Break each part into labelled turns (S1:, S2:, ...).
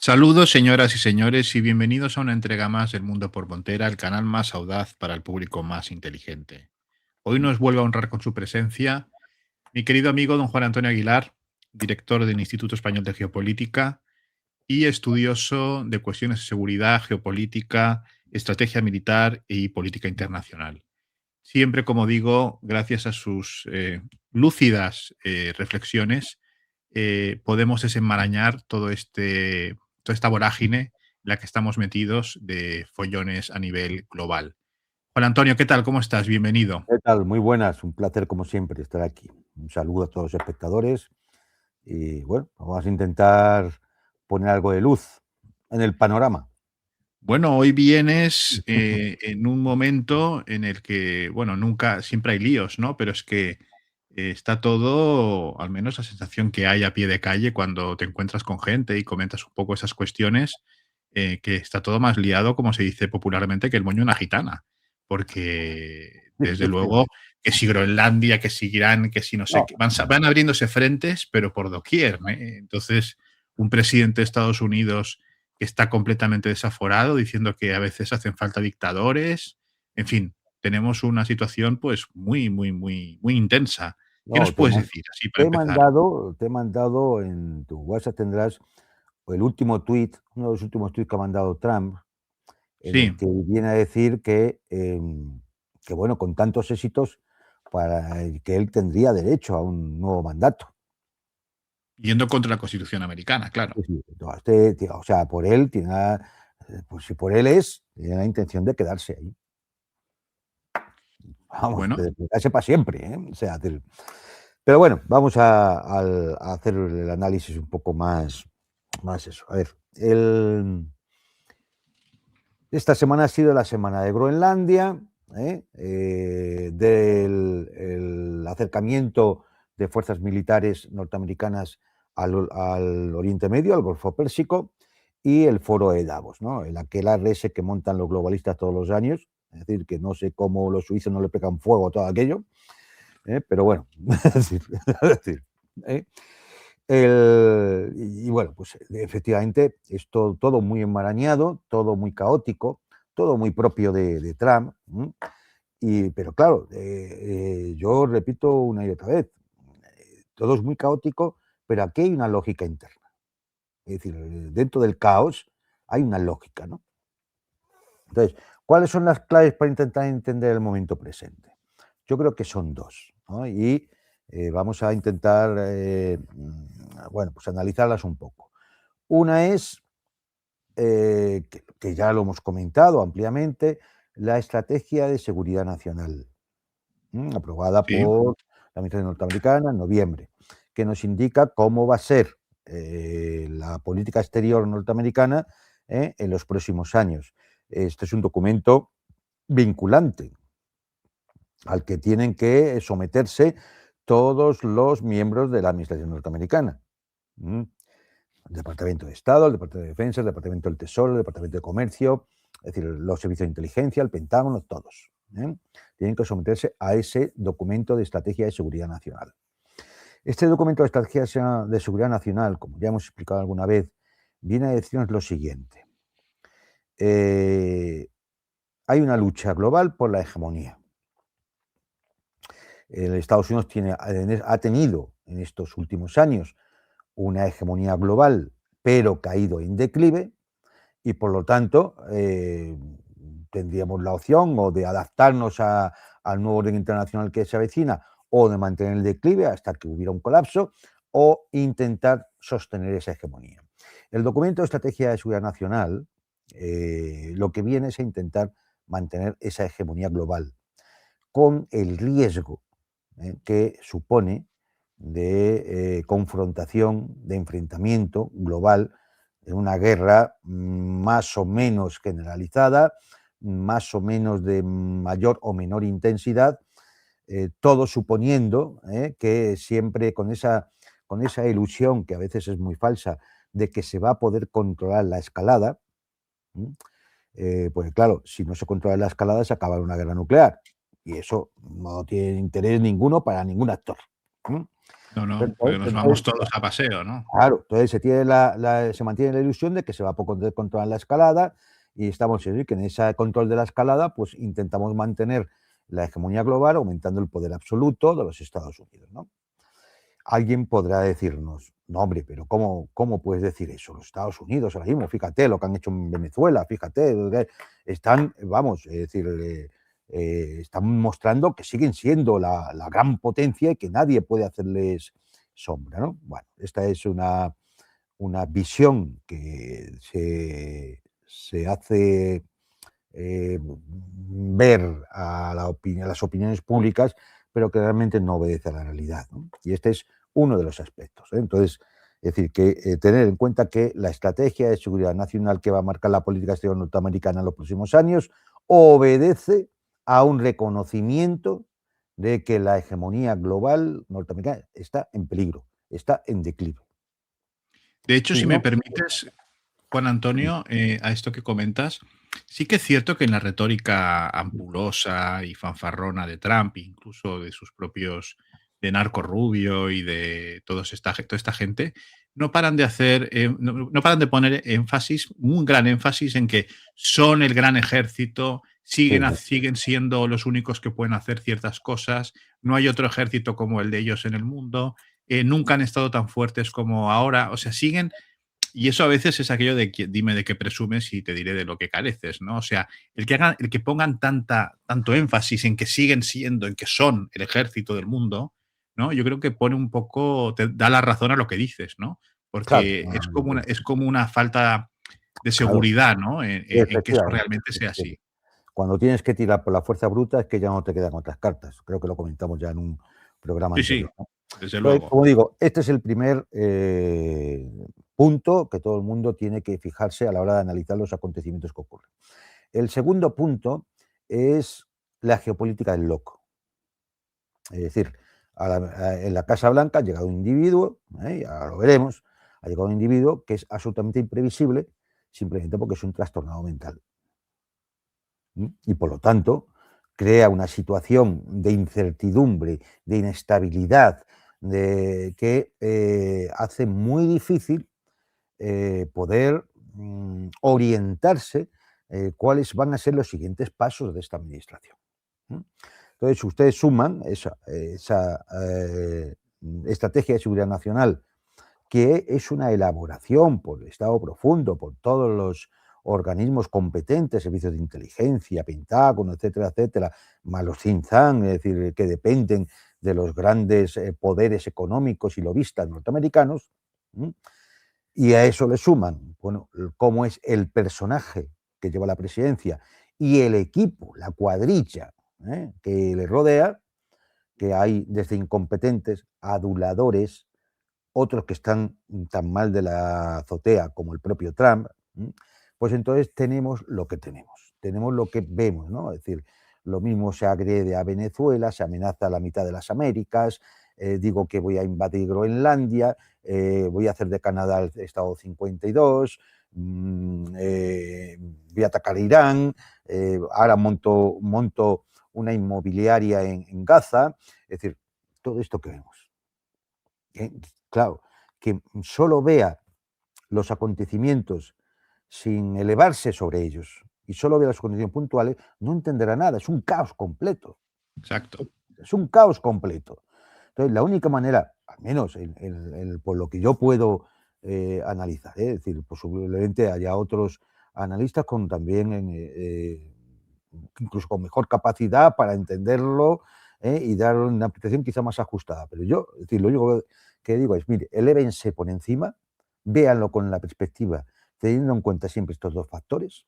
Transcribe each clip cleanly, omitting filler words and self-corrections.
S1: Saludos, señoras y señores, y bienvenidos a una entrega más del Mundo por Montera, el canal más audaz para el público más inteligente. Hoy nos vuelve a honrar con su presencia mi querido amigo don Juan Antonio Aguilar, director del Instituto Español de Geopolítica y estudioso de cuestiones de seguridad, geopolítica, estrategia militar y política internacional. Siempre, como digo, gracias a sus lúcidas reflexiones, podemos desenmarañar toda esta vorágine en la que estamos metidos de follones a nivel global. Juan Antonio, ¿qué tal? ¿Cómo estás? Bienvenido.
S2: ¿Qué tal? Muy buenas, un placer como siempre estar aquí. Un saludo a todos los espectadores y bueno, vamos a intentar poner algo de luz en el panorama.
S1: Bueno, hoy vienes en un momento en el que, bueno, nunca, siempre hay líos, ¿no? Pero es que está todo, al menos la sensación que hay a pie de calle cuando te encuentras con gente y comentas un poco esas cuestiones, que está todo más liado, como se dice popularmente, que el moño de una gitana. Porque, desde luego, que si Groenlandia, que si Irán, que si no sé
S2: No,
S1: qué, van abriéndose frentes, pero por doquier, ¿no? Entonces, un presidente de Estados Unidos que está completamente desaforado, diciendo que a veces hacen falta dictadores. En fin, tenemos una situación pues muy, muy, muy, muy intensa. ¿Qué nos
S2: no,
S1: puedes decir así para empezar?
S2: te he mandado en tu WhatsApp tendrás el último tuit, uno de los últimos tuits que ha mandado Trump, en
S1: Sí,
S2: el que viene a decir que bueno, con tantos éxitos, para que él tendría derecho a un nuevo mandato.
S1: yendo contra la Constitución americana, claro.
S2: Sí, sí, no, o sea, por él tiene pues si por él tiene la intención de quedarse ahí. Vamos,
S1: Bueno,
S2: de quedarse para siempre, ¿eh? O sea, pero bueno, vamos a hacer el análisis un poco más eso. A ver, esta semana ha sido la semana de Groenlandia, del el acercamiento de fuerzas militares norteamericanas al Oriente Medio, al Golfo Pérsico, y el foro de Davos, ¿no? El aquel ARS que montan los globalistas todos los años, es decir, que no sé cómo los suizos no le pegan fuego a todo aquello, pero bueno, es decir, ¿eh? Y bueno, pues efectivamente es todo muy enmarañado, todo muy caótico, todo muy propio de Trump. Pero claro, yo repito una y otra vez, todo es muy caótico, pero aquí hay una lógica interna. Es decir, dentro del caos hay una lógica, ¿no? Entonces, ¿cuáles son las claves para intentar entender el momento presente? Yo creo que son dos, ¿no? Y vamos a intentar, bueno, pues analizarlas un poco. Una es, que ya lo hemos comentado ampliamente, la Estrategia de Seguridad Nacional, aprobada
S1: sí.
S2: por la Administración norteamericana en noviembre, que nos indica cómo va a ser la política exterior norteamericana en los próximos años. Este es un documento vinculante al que tienen que someterse todos los miembros de la Administración norteamericana. ¿Mm? El Departamento de Estado, el Departamento de Defensa, el Departamento del Tesoro, el Departamento de Comercio, es decir, los servicios de inteligencia, el Pentágono, todos. Tienen que someterse a ese documento de estrategia de seguridad nacional. Este documento de estrategia de seguridad nacional, como ya hemos explicado alguna vez, viene a decirnos lo siguiente. Hay una lucha global por la hegemonía. Estados Unidos ha tenido en estos últimos años una hegemonía global, pero caído en declive, y por lo tanto tendríamos la opción o de adaptarnos al nuevo orden internacional que se avecina, o de mantener el declive hasta que hubiera un colapso, o intentar sostener esa hegemonía. El documento de estrategia de seguridad nacional lo que viene es a intentar mantener esa hegemonía global, con el riesgo que supone de confrontación, de enfrentamiento global, en una guerra más o menos generalizada, más o menos de mayor o menor intensidad, todo suponiendo que siempre con esa ilusión, que a veces es muy falsa, de que se va a poder controlar la escalada, pues claro, si no se controla la escalada se acaba en una guerra nuclear y eso no tiene interés ninguno para ningún actor.
S1: No, no, porque
S2: Entonces,
S1: nos vamos
S2: entonces,
S1: todos a paseo, ¿no?
S2: claro, entonces se tiene se mantiene la ilusión de que se va a poder controlar la escalada y estamos en que en ese control de la escalada pues intentamos mantener la hegemonía global aumentando el poder absoluto de los Estados Unidos, ¿no? Alguien podrá decirnos, no hombre, pero ¿cómo puedes decir eso? Los Estados Unidos ahora mismo, fíjate lo que han hecho en Venezuela, fíjate, están, vamos, es decir, están mostrando que siguen siendo la gran potencia y que nadie puede hacerles sombra, ¿no? Bueno, esta es una visión que se hace ver a las opiniones públicas, pero que realmente no obedece a la realidad, ¿no? Y este es uno de los aspectos, ¿eh? Entonces, es decir, que tener en cuenta que la estrategia de seguridad nacional que va a marcar la política exterior norteamericana en los próximos años obedece a un reconocimiento de que la hegemonía global norteamericana está en peligro, está en declive.
S1: De hecho,
S2: Si
S1: si me
S2: no,
S1: permites, Juan Antonio, a esto que comentas, sí que es cierto que en la retórica ampulosa y fanfarrona de Trump, incluso de sus propios, de Narco Rubio y de toda esta gente, no paran de hacer, no paran de poner énfasis, un gran énfasis en que son el gran ejército,
S2: sí,
S1: siguen siendo los únicos que pueden hacer ciertas cosas, no hay otro ejército como el de ellos en el mundo, nunca han estado tan fuertes como ahora, o sea, siguen y eso a veces es aquello de que dime de qué presumes y te diré de lo que careces, ¿no? O sea, el que pongan tanto énfasis en que siguen siendo, en que son el ejército del mundo, ¿no? Yo creo que pone un poco, te da la razón a lo que dices, ¿no?
S2: claro,
S1: Porque es como una falta de
S2: claro,
S1: seguridad, ¿no? En que eso
S2: efectivamente.
S1: realmente sea así.
S2: Cuando tienes que tirar por la fuerza bruta es que ya no te quedan otras cartas. Creo que lo comentamos ya en un programa
S1: Sí, sí,
S2: anterior, ¿no?
S1: desde
S2: Entonces,
S1: luego.
S2: como digo, este es el primer punto que todo el mundo tiene que fijarse a la hora de analizar los acontecimientos que ocurren. El segundo punto es la geopolítica del loco. Es decir, en la Casa Blanca ha llegado un individuo, y ahora lo veremos, ha llegado un individuo que es absolutamente imprevisible simplemente porque es un trastornado mental. Y por lo tanto crea una situación de incertidumbre, de inestabilidad, que hace muy difícil poder orientarse cuáles van a ser los siguientes pasos de esta administración. Entonces, si ustedes suman esa estrategia de seguridad nacional, que es una elaboración por el Estado profundo, por todos los organismos competentes, servicios de inteligencia, Pentágono, etcétera, etcétera, más los think tank, es decir, que dependen de los grandes poderes económicos y lobistas norteamericanos, y a eso le suman, bueno, cómo es el personaje que lleva la presidencia y el equipo, la cuadrilla que le rodea, que hay desde incompetentes, aduladores, otros que están tan mal de la azotea como el propio Trump, pues entonces tenemos lo que tenemos lo que vemos, ¿no? Es decir, lo mismo se agrede a Venezuela, se amenaza a la mitad de las Américas, digo que voy a invadir Groenlandia, voy a hacer de Canadá el Estado 52, voy a atacar a Irán, ahora monto una inmobiliaria en Gaza, es decir, todo esto que vemos. Claro, que solo vea los acontecimientos sin elevarse sobre ellos y solo vea las condiciones puntuales, no entenderá nada, es un caos completo.
S1: Exacto.
S2: Es un caos completo. Entonces, la única manera, al menos por lo que yo puedo analizar, es decir, posiblemente haya otros analistas con también, incluso con mejor capacidad para entenderlo y dar una aplicación quizá más ajustada. Pero yo, es decir, lo único que digo es, mire, elévense por encima, véanlo con la perspectiva, teniendo en cuenta siempre estos dos factores,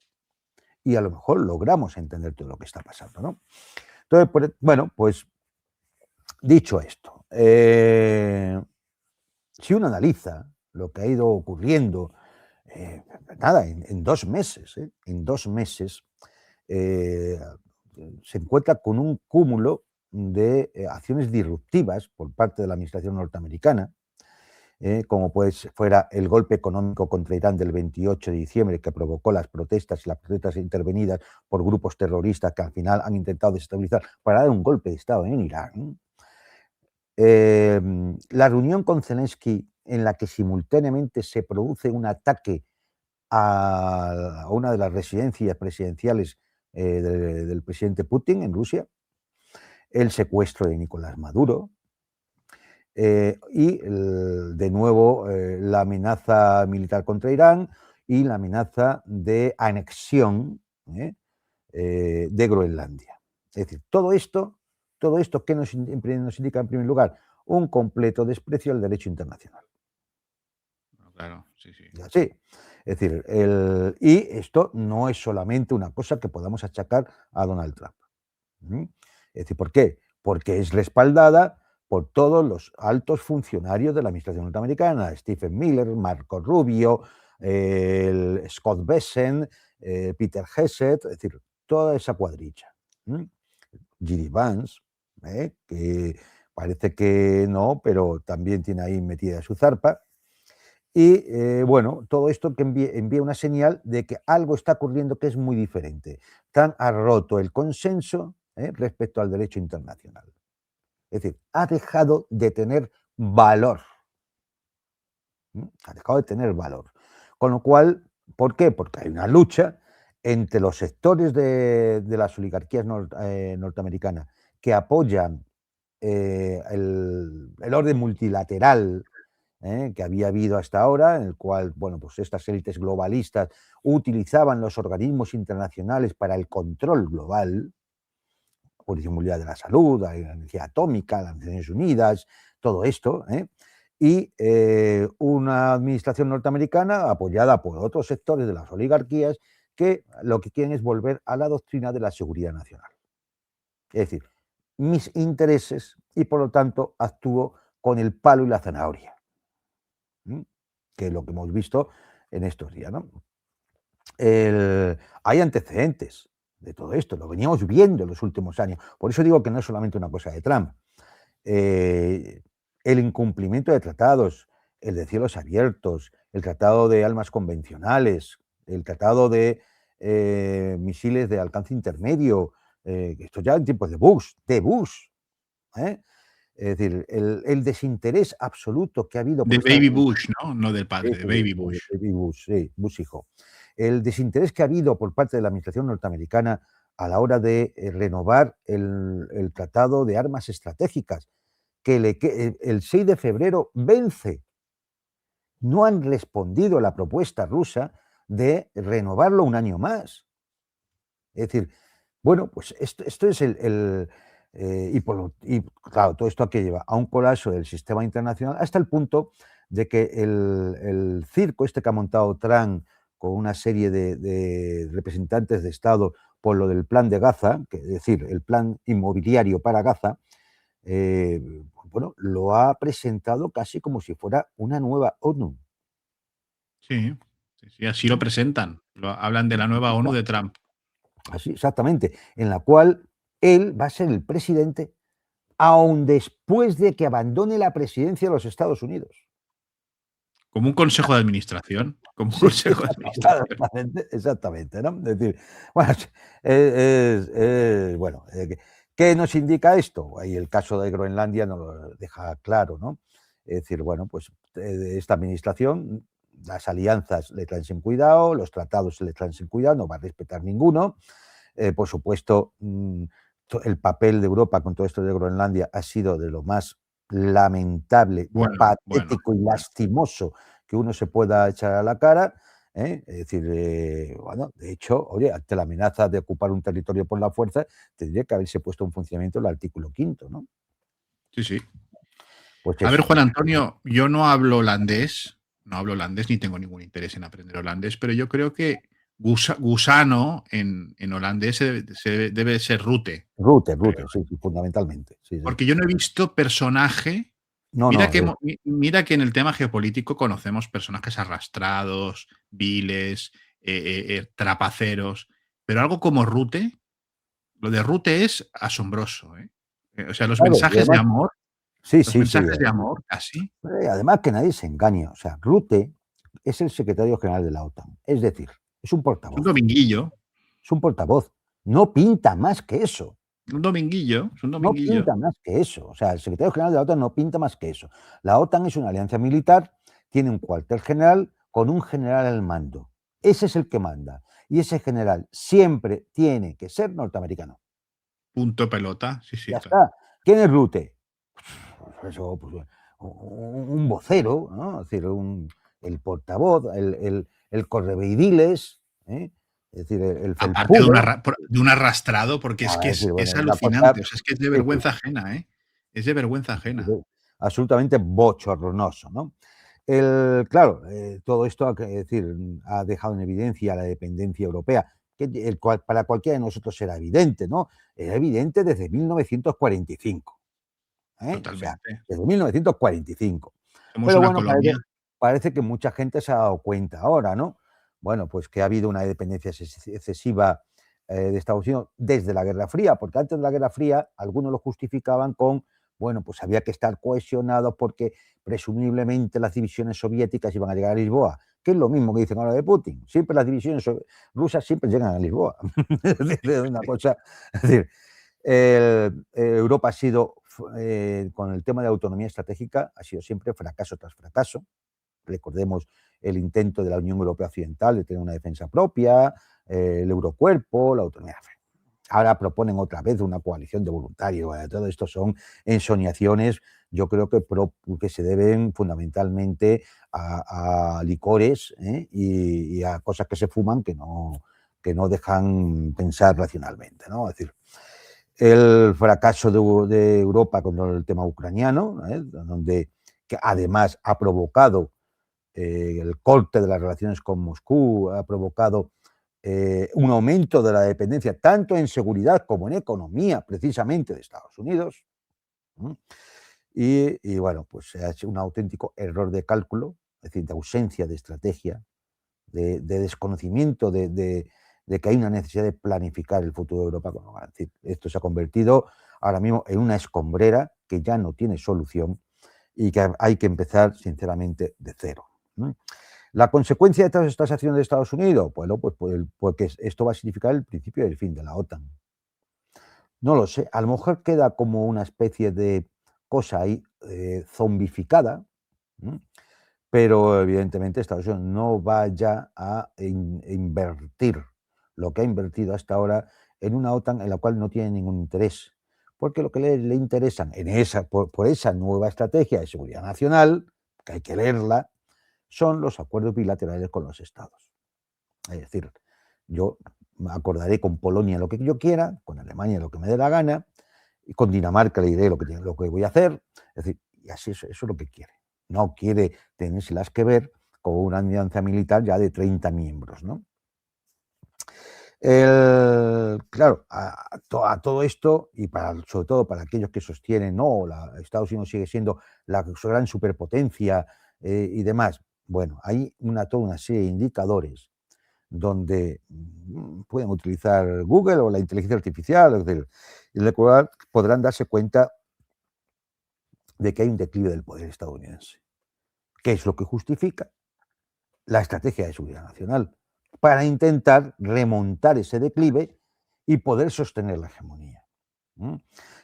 S2: y a lo mejor logramos entender todo lo que está pasando, ¿no? Entonces, bueno, pues dicho esto, si uno analiza lo que ha ido ocurriendo, nada, en 2 meses, en 2 meses, eh, se encuentra con un cúmulo de acciones disruptivas por parte de la administración norteamericana, como pues fuera el golpe económico contra Irán del 28 de diciembre que provocó las protestas intervenidas por grupos terroristas que al final han intentado desestabilizar para dar un golpe de Estado en Irán. la reunión con Zelensky en la que simultáneamente se produce un ataque a una de las residencias presidenciales del presidente Putin en Rusia, el secuestro de Nicolás Maduro y de nuevo la amenaza militar contra Irán y la amenaza de anexión de Groenlandia. Es decir, todo esto ¿qué nos indica en primer lugar? Un completo desprecio al derecho internacional.
S1: Claro, sí, sí.
S2: Así. Es decir, y esto no es solamente una cosa que podamos achacar a Donald Trump. Es decir, ¿por qué? Porque es respaldada por todos los altos funcionarios de la administración norteamericana, Stephen Miller, Marco Rubio, Scott Bessent, Peter Hegseth, es decir, toda esa cuadrilla. J.D. Vance, que parece que no, pero también tiene ahí metida su zarpa. Y bueno, todo esto que envía una señal de que algo está ocurriendo que es muy diferente. Trump ha roto el consenso respecto al derecho internacional. Es decir, ha dejado de tener valor. Ha dejado de tener valor. Con lo cual, ¿por qué? Porque hay una lucha entre los sectores de las oligarquías norteamericanas que apoyan el orden multilateral que había habido hasta ahora, en el cual, bueno, pues estas élites globalistas utilizaban los organismos internacionales para el control global, Organización Mundial de la Salud, la Energía Atómica, las Naciones Unidas, todo esto, y una administración norteamericana apoyada por otros sectores de las oligarquías que lo que quieren es volver a la doctrina de la seguridad nacional. Es decir, mis intereses y por lo tanto actúo con el palo y la zanahoria, que es lo que hemos visto en estos días, ¿no? Hay antecedentes de todo esto, lo veníamos viendo en los últimos años. Por eso digo que no es solamente una cosa de Trump. El incumplimiento de tratados, el de cielos abiertos, el tratado de armas convencionales, el tratado de misiles de alcance intermedio, esto ya en tiempos de Bush, ¿eh? Es decir, el desinterés absoluto que ha habido por
S1: De
S2: esta
S1: Baby Bush, ¿no? No del padre, de Baby
S2: de
S1: Bush.
S2: Baby Bush, sí, Bush hijo. El desinterés que ha habido por parte de la administración norteamericana a la hora de renovar el tratado de armas estratégicas, que el 6 de febrero vence. No han respondido a la propuesta rusa de renovarlo un año más. Es decir, bueno, pues esto es y claro, todo esto que lleva a un colapso del sistema internacional hasta el punto de que el circo este que ha montado Trump con una serie de representantes de Estado por lo del plan de Gaza, es decir, el plan inmobiliario para Gaza, bueno, lo ha presentado casi como si fuera una nueva ONU.
S1: Sí, sí, sí, así lo presentan. Hablan de la nueva ONU de Trump.
S2: Así, exactamente, en la cual él va a ser el presidente aun después de que abandone la presidencia de los Estados Unidos.
S1: Como un consejo de administración. Como un
S2: Sí,
S1: consejo de administración.
S2: exactamente, ¿no? Es decir, bueno, bueno, ¿qué nos indica esto? Ahí el caso de Groenlandia nos lo deja claro, ¿no? Es decir, bueno, pues esta administración, las alianzas le traen sin cuidado, los tratados se le traen sin cuidado, no va a respetar ninguno. Por supuesto, el papel de Europa con todo esto de Groenlandia ha sido de lo más lamentable,
S1: Bueno,
S2: patético y lastimoso que uno se pueda echar a la cara. Es decir, bueno, de hecho, oye, ante la amenaza de ocupar un territorio por la fuerza, tendría que haberse puesto en funcionamiento el artículo 5º, ¿no?
S1: sí, sí.
S2: Pues
S1: A ver,
S2: eso.
S1: Juan Antonio, yo no hablo holandés, no hablo holandés ni tengo ningún interés en aprender holandés, pero yo creo que gusano en holandés debe ser rute,
S2: Rute,
S1: creo.
S2: sí, fundamentalmente. Sí, sí.
S1: Porque yo no he visto personaje.
S2: No,
S1: Mira
S2: no,
S1: que, mira que en el tema geopolítico conocemos personajes arrastrados, viles, trapaceros, pero algo como Rute, lo de Rute es asombroso. O sea,
S2: claro, y además,
S1: los mensajes de amor casi.
S2: además que nadie se engañe, o sea, Rutte es el secretario general de la OTAN, es decir, es un
S1: Es un
S2: portavoz,
S1: dominguillo.
S2: es un portavoz, no pinta más que eso.
S1: Un dominguillo, es un
S2: No
S1: dominguillo.
S2: pinta más que eso. O sea, el secretario general de la OTAN no pinta más que eso. La OTAN es una alianza militar, tiene un cuartel general con un general al mando. Ese es el que manda. Y ese general siempre tiene que ser norteamericano.
S1: Punto pelota, sí,
S2: Ya
S1: sí, claro.
S2: está. ¿Quién es Rute? Pues eso, pues, un vocero, ¿no? Es decir, el portavoz, el correveidiles, ¿eh? Es decir, el
S1: Aparte de,
S2: felpudo.
S1: de un arrastrado, porque es que
S2: Es decir,
S1: es
S2: bueno, una cosa
S1: alucinante, o sea, es que es de
S2: sí, sí,
S1: vergüenza ajena, ¿eh? Es de vergüenza ajena.
S2: absolutamente bochornoso, ¿no? Claro, todo esto decir, ha dejado en evidencia la dependencia europea, que para cualquiera de nosotros era evidente, ¿no? Era evidente desde 1945, o sea,
S1: Totalmente.
S2: desde 1945.
S1: Somos
S2: Pero
S1: una
S2: bueno,
S1: colonia.
S2: parece que mucha gente se ha dado cuenta ahora, ¿no? Bueno, pues que ha habido una dependencia excesiva de Estados Unidos desde la Guerra Fría, porque antes de la Guerra Fría algunos lo justificaban con, bueno, pues había que estar cohesionados porque presumiblemente las divisiones soviéticas iban a llegar a Lisboa, que es lo mismo que dicen ahora de Putin. Siempre las divisiones rusas siempre llegan a Lisboa. Es una cosa, es decir, Europa ha sido, con el tema de autonomía estratégica, ha sido siempre fracaso tras fracaso. Recordemos el intento de la Unión Europea Occidental de tener una defensa propia, el Eurocuerpo, la autonomía. Ahora proponen otra vez una coalición de voluntarios. Todo esto son ensoñaciones, yo creo que se deben fundamentalmente a licores y a cosas que se fuman que no dejan pensar racionalmente, ¿no? Es decir, el fracaso de Europa con el tema ucraniano, donde que además ha provocado el corte de las relaciones con Moscú, ha provocado un aumento de la dependencia tanto en seguridad como en economía, precisamente de Estados Unidos. Y bueno, pues se ha hecho un auténtico error de cálculo, es decir, de ausencia de estrategia, de desconocimiento de que hay una necesidad de planificar el futuro de Europa. Es decir, esto se ha convertido ahora mismo en una escombrera que ya no tiene solución y que hay que empezar, sinceramente, de cero. La consecuencia de todas estas acciones de Estados Unidos, bueno, pues que esto va a significar el principio del fin de la OTAN. No lo sé, a lo mejor queda como una especie de cosa ahí zombificada, pero evidentemente Estados Unidos no va ya a invertir lo que ha invertido hasta ahora en una OTAN en la cual no tiene ningún interés, porque lo que le interesan por esa nueva estrategia de seguridad nacional, que hay que leerla, son los acuerdos bilaterales con los estados. Es decir, yo me acordaré con Polonia lo que yo quiera, con Alemania lo que me dé la gana, y con Dinamarca le diré lo que voy a hacer. Es decir, y así eso es lo que quiere. No quiere tenérselas que ver con una alianza militar ya de 30 miembros, ¿no? Claro, a todo esto, y sobre todo para aquellos que sostienen, no, Estados Unidos sigue siendo la gran superpotencia y demás, bueno, hay toda una serie de indicadores donde pueden utilizar Google o la inteligencia artificial, es decir, y de cual podrán darse cuenta de que hay un declive del poder estadounidense. ¿Qué es lo que justifica? La estrategia de seguridad nacional, para intentar remontar ese declive y poder sostener la hegemonía.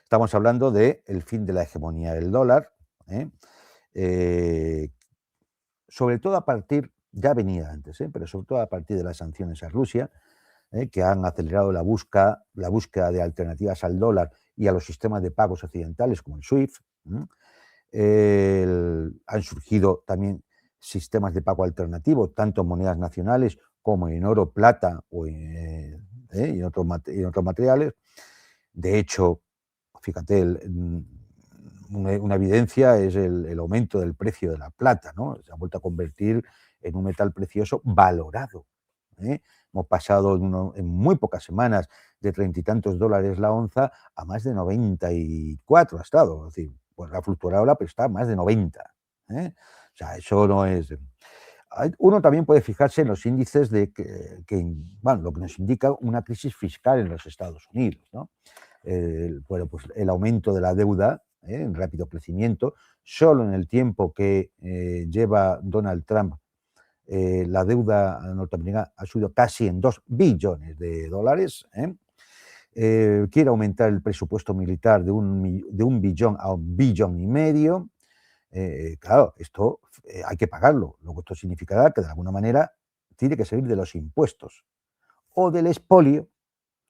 S2: Estamos hablando del fin de la hegemonía del dólar, sobre todo a partir, ya venía antes, pero sobre todo a partir de las sanciones a Rusia, que han acelerado la búsqueda de alternativas al dólar y a los sistemas de pagos occidentales como el SWIFT. Han surgido también sistemas de pago alternativos, tanto en monedas nacionales como en oro, plata y en otros materiales. De hecho, fíjate, una evidencia es el aumento del precio de la plata, ¿no? Se ha vuelto a convertir en un metal precioso valorado. Hemos pasado en muy pocas semanas de 30 y tantos dólares la onza a más de 94 ha estado. Es decir, pues ha fluctuado ahora, pero está a más de 90. O sea, eso no es... Uno también puede fijarse en los índices bueno, lo que nos indica una crisis fiscal en los Estados Unidos, ¿no? Bueno, pues el aumento de la deuda en rápido crecimiento, solo en el tiempo que lleva Donald Trump, la deuda norteamericana ha subido casi en 2 billones de dólares. quiere aumentar el presupuesto militar de un billón a 1,5 billones. Claro, esto hay que pagarlo. Luego esto significará que de alguna manera tiene que salir de los impuestos o del expolio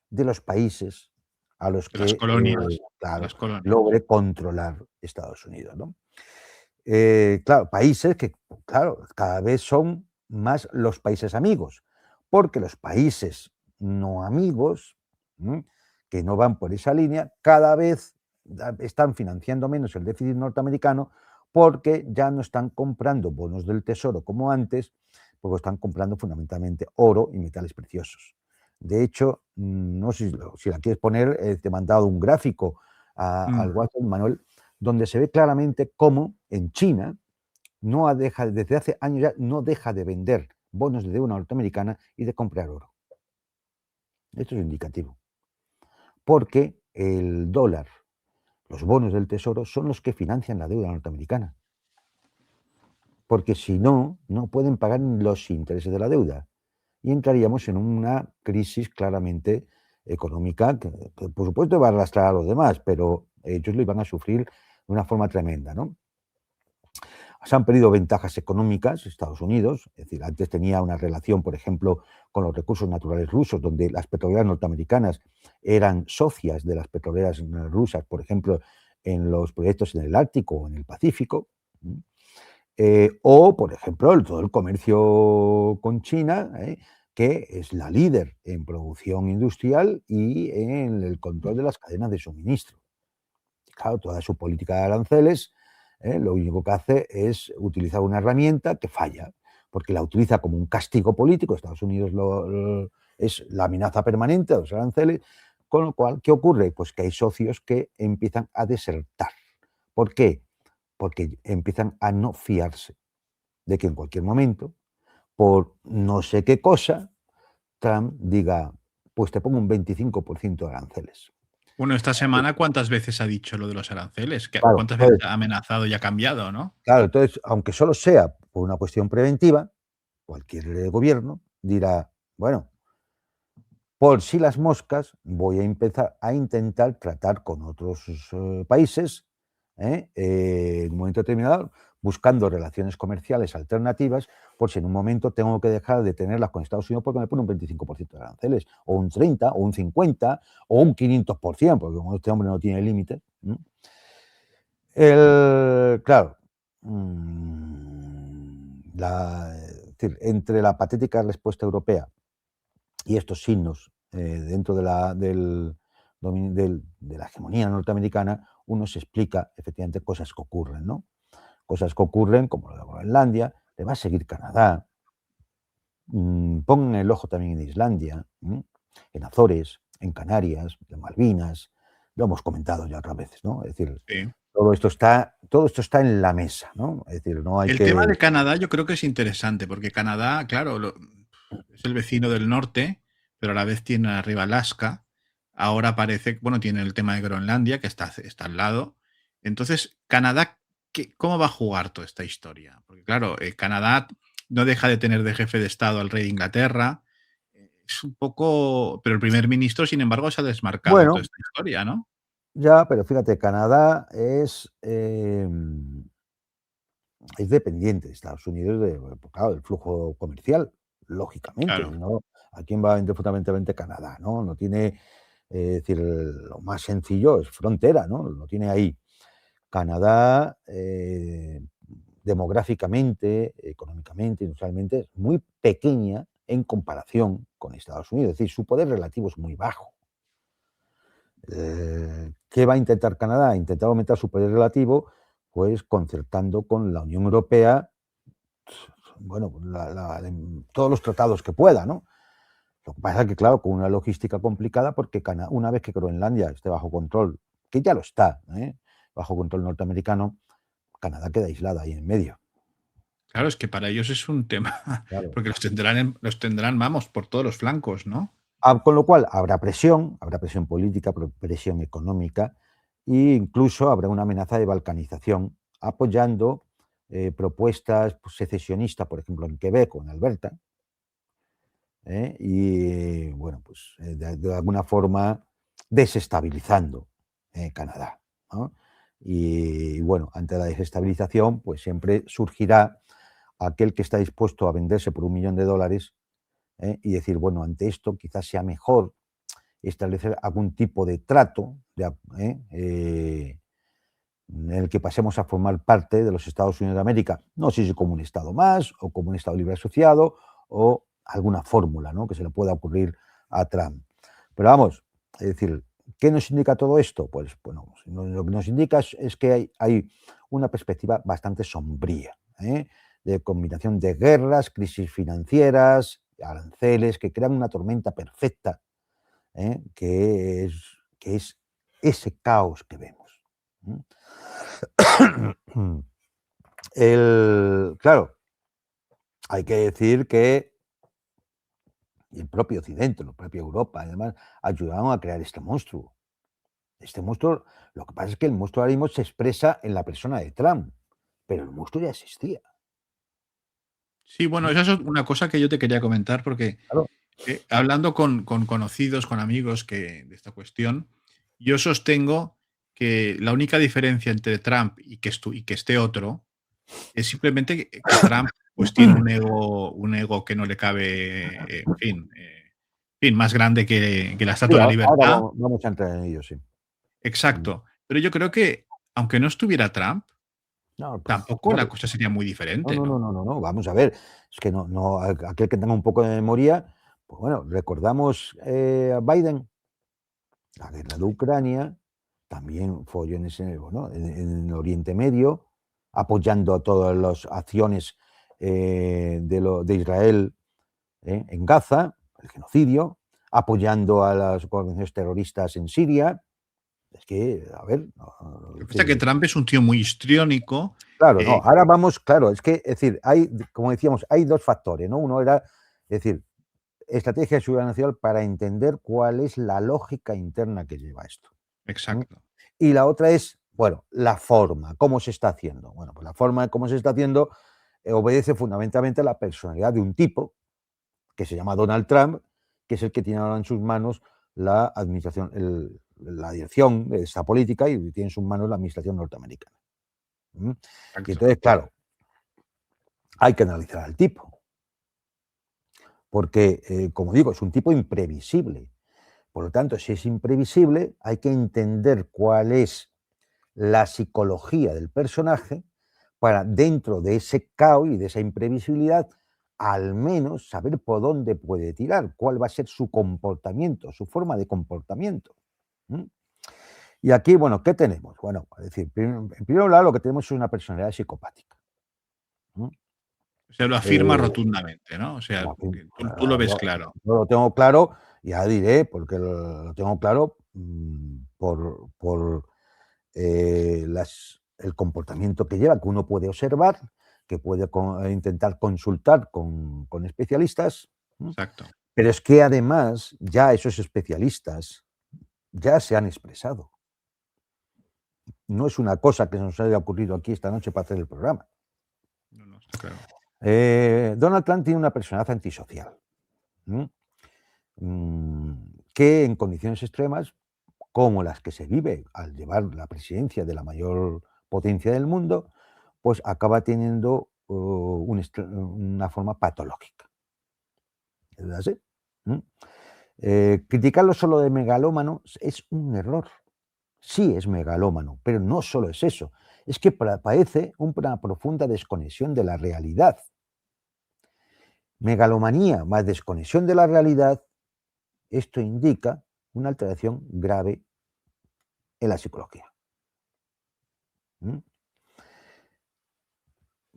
S2: de los países a los
S1: De las
S2: que,
S1: colonias. De
S2: claro,
S1: las colonias.
S2: logre controlar Estados Unidos, ¿no? Claro, países que, claro, cada vez son más los países amigos, porque los países no amigos, que no van por esa línea, cada vez están financiando menos el déficit norteamericano porque ya no están comprando bonos del tesoro como antes, porque están comprando fundamentalmente oro y metales preciosos. De hecho, no sé si la quieres poner, te he mandado un gráfico al
S1: Mm.
S2: WhatsApp, Manuel, donde se ve claramente cómo en China desde hace años ya no deja de vender bonos de deuda norteamericana y de comprar oro. Esto es indicativo. Porque el dólar, los bonos del tesoro, son los que financian la deuda norteamericana. Porque si no, no pueden pagar los intereses de la deuda. Y entraríamos en una crisis claramente económica que por supuesto va a arrastrar a los demás, pero ellos lo iban a sufrir de una forma tremenda, ¿no? Se han perdido ventajas económicas Estados Unidos, es decir, antes tenía una relación, por ejemplo, con los recursos naturales rusos, donde las petroleras norteamericanas eran socias de las petroleras rusas, por ejemplo, en los proyectos en el Ártico o en el Pacífico, o, por ejemplo, todo el comercio con China, que es la líder en producción industrial y en el control de las cadenas de suministro. Claro, toda su política de aranceles, lo único que hace es utilizar una herramienta que falla, porque la utiliza como un castigo político. Estados Unidos es la amenaza permanente de los aranceles, con lo cual, ¿qué ocurre? Pues que hay socios que empiezan a desertar. ¿Por qué? Porque empiezan a no fiarse de que en cualquier momento, por no sé qué cosa, Trump diga, pues te pongo un 25% de aranceles.
S1: Bueno, esta semana, ¿cuántas veces ha dicho lo de los aranceles?
S2: Claro,
S1: ¿Cuántas veces
S2: entonces,
S1: ha amenazado y ha cambiado, no?
S2: Claro, entonces, aunque solo sea por una cuestión preventiva, cualquier gobierno dirá, bueno, por si las moscas, voy a empezar a intentar tratar con otros países, en un momento determinado, buscando relaciones comerciales alternativas, por si en un momento tengo que dejar de tenerlas con Estados Unidos porque me pone un 25% de aranceles, o un 30, o un 50, o un 500%, porque como este hombre no tiene límite. Claro, es decir, entre la patética respuesta europea y estos signos dentro de la hegemonía norteamericana, uno se explica efectivamente cosas que ocurren, ¿no? Cosas que ocurren como lo de Groenlandia, le va a seguir Canadá, pongan el ojo también en Islandia, en Azores, en Canarias, en Malvinas, lo hemos comentado ya otras veces, ¿no? Es decir,
S1: Sí.
S2: todo esto está en la mesa, ¿no? Es decir, no hay
S1: El
S2: que...
S1: tema de Canadá yo creo que es interesante, porque Canadá, claro, es el vecino del norte, pero a la vez tiene arriba Alaska. Ahora parece, bueno, tiene el tema de Groenlandia, que está al lado. Entonces, Canadá, ¿cómo va a jugar toda esta historia? Porque, claro, Canadá no deja de tener de jefe de Estado al rey de Inglaterra. Es un poco. Pero el primer ministro, sin embargo, se ha desmarcado de toda
S2: Bueno,
S1: esta historia, ¿no?
S2: ya, pero fíjate, Canadá es dependiente de Estados Unidos pues claro, del flujo comercial, lógicamente,
S1: Claro.
S2: ¿no? ¿A quién va a vender fundamentalmente Canadá, no? No tiene, decir, lo más sencillo es frontera, ¿no? Lo tiene ahí. Canadá, demográficamente, económicamente, industrialmente, es muy pequeña en comparación con Estados Unidos, es decir, su poder relativo es muy bajo. ¿Qué va a intentar Canadá? Intentar aumentar su poder relativo, pues concertando con la Unión Europea, bueno, todos los tratados que pueda, ¿no? Lo que pasa es que, claro, con una logística complicada, porque una vez que Groenlandia esté bajo control, que ya lo está, bajo control norteamericano, Canadá queda aislada ahí en medio.
S1: Claro, es que para ellos es un tema,
S2: Claro.
S1: porque los tendrán, vamos, por todos los flancos, ¿no?
S2: Con lo cual habrá presión política, presión económica e incluso habrá una amenaza de balcanización apoyando propuestas pues, secesionistas, por ejemplo, en Quebec o en Alberta. Y bueno, pues de alguna forma desestabilizando Canadá, ¿no? Y bueno, ante la desestabilización, pues siempre surgirá aquel que está dispuesto a venderse por $1.000.000 y decir, bueno, ante esto quizás sea mejor establecer algún tipo de trato en el que pasemos a formar parte de los Estados Unidos de América, no sé si como un Estado más o como un Estado libre asociado o alguna fórmula, ¿no?, que se le pueda ocurrir a Trump. Pero vamos, es decir, ¿qué nos indica todo esto? Pues bueno, lo que nos indica es que hay una perspectiva bastante sombría, de combinación de guerras, crisis financieras, aranceles, que crean una tormenta perfecta, que es ese caos que vemos. Claro, hay que decir que el propio Occidente, la propia Europa, además, ayudaron a crear este monstruo. Este monstruo, lo que pasa es que el monstruo ahora mismo se expresa en la persona de Trump, pero el monstruo ya existía.
S1: Sí, bueno, esa es una cosa que yo te quería comentar porque
S2: Claro.
S1: hablando con conocidos, con amigos de esta cuestión, yo sostengo que la única diferencia entre Trump y que esté otro es simplemente que Trump pues tiene un ego que no le cabe, en fin, más grande que la
S2: Sí,
S1: Estatua de la
S2: ahora
S1: Libertad.
S2: vamos a entrar en ello, sí.
S1: Exacto. Pero yo creo que, aunque no estuviera Trump,
S2: No, pues,
S1: tampoco la
S2: claro.
S1: cosa sería muy
S2: No,
S1: diferente,
S2: no, no,
S1: ¿no?
S2: no, no, no, vamos a ver, es que aquel que tenga un poco de memoria, pues bueno, recordamos a Biden, la guerra de Ucrania, también follones bueno, en Oriente Medio, apoyando a todas las acciones de Israel en Gaza, el genocidio, apoyando a las organizaciones terroristas en Siria. Es que, a ver,
S1: Lo que
S2: es
S1: pasa es que
S2: decir,
S1: Trump es un tío muy histriónico.
S2: claro, no,
S1: eh,
S2: ahora vamos, claro, es que, es decir, como decíamos, hay dos factores, ¿no? Uno era, es decir, estrategia de seguridad nacional para entender cuál es la lógica interna que lleva esto. ¿M?
S1: exacto.
S2: Y la otra es, bueno, la forma, cómo se está haciendo. Bueno, pues la forma de cómo se está haciendo obedece fundamentalmente a la personalidad de un tipo que se llama Donald Trump, que es el que tiene ahora en sus manos la administración, la dirección de esta política y tiene en sus manos la administración norteamericana. ¿M? Y
S1: Exacto.
S2: entonces, claro, hay que analizar al tipo, porque, como digo, es un tipo imprevisible. Por lo tanto, si es imprevisible, hay que entender cuál es la psicología del personaje para, dentro de ese caos y de esa imprevisibilidad, al menos saber por dónde puede tirar, cuál va a ser su comportamiento, su forma de comportamiento. ¿M? Y aquí, bueno, ¿qué tenemos? Bueno, es decir, en primer lugar, lo que tenemos es una personalidad psicopática. ¿M?
S1: O sea, lo afirma
S2: Eh,
S1: rotundamente, ¿no? O sea,
S2: En fin,
S1: que tú lo ves claro.
S2: yo lo tengo claro, ya diré, porque lo tengo claro, por el comportamiento que lleva, que uno puede observar, que puede intentar consultar con especialistas, ¿m?
S1: Exacto.
S2: Pero es que además ya esos especialistas ya se han expresado. No es una cosa que nos haya ocurrido aquí esta noche para hacer el programa.
S1: No, no, está claro.
S2: Donald Trump tiene una personalidad antisocial. ¿M? Mm, que en condiciones extremas, como las que se vive al llevar la presidencia de la mayor potencia del mundo, pues acaba teniendo una forma patológica. ¿Es así? ¿Mm? Criticarlo solo de megalómano es un error. Sí es megalómano, pero no solo es eso. Es que padece una profunda desconexión de la realidad. Megalomanía más desconexión de la realidad, esto indica una alteración grave en la psicología. ¿M?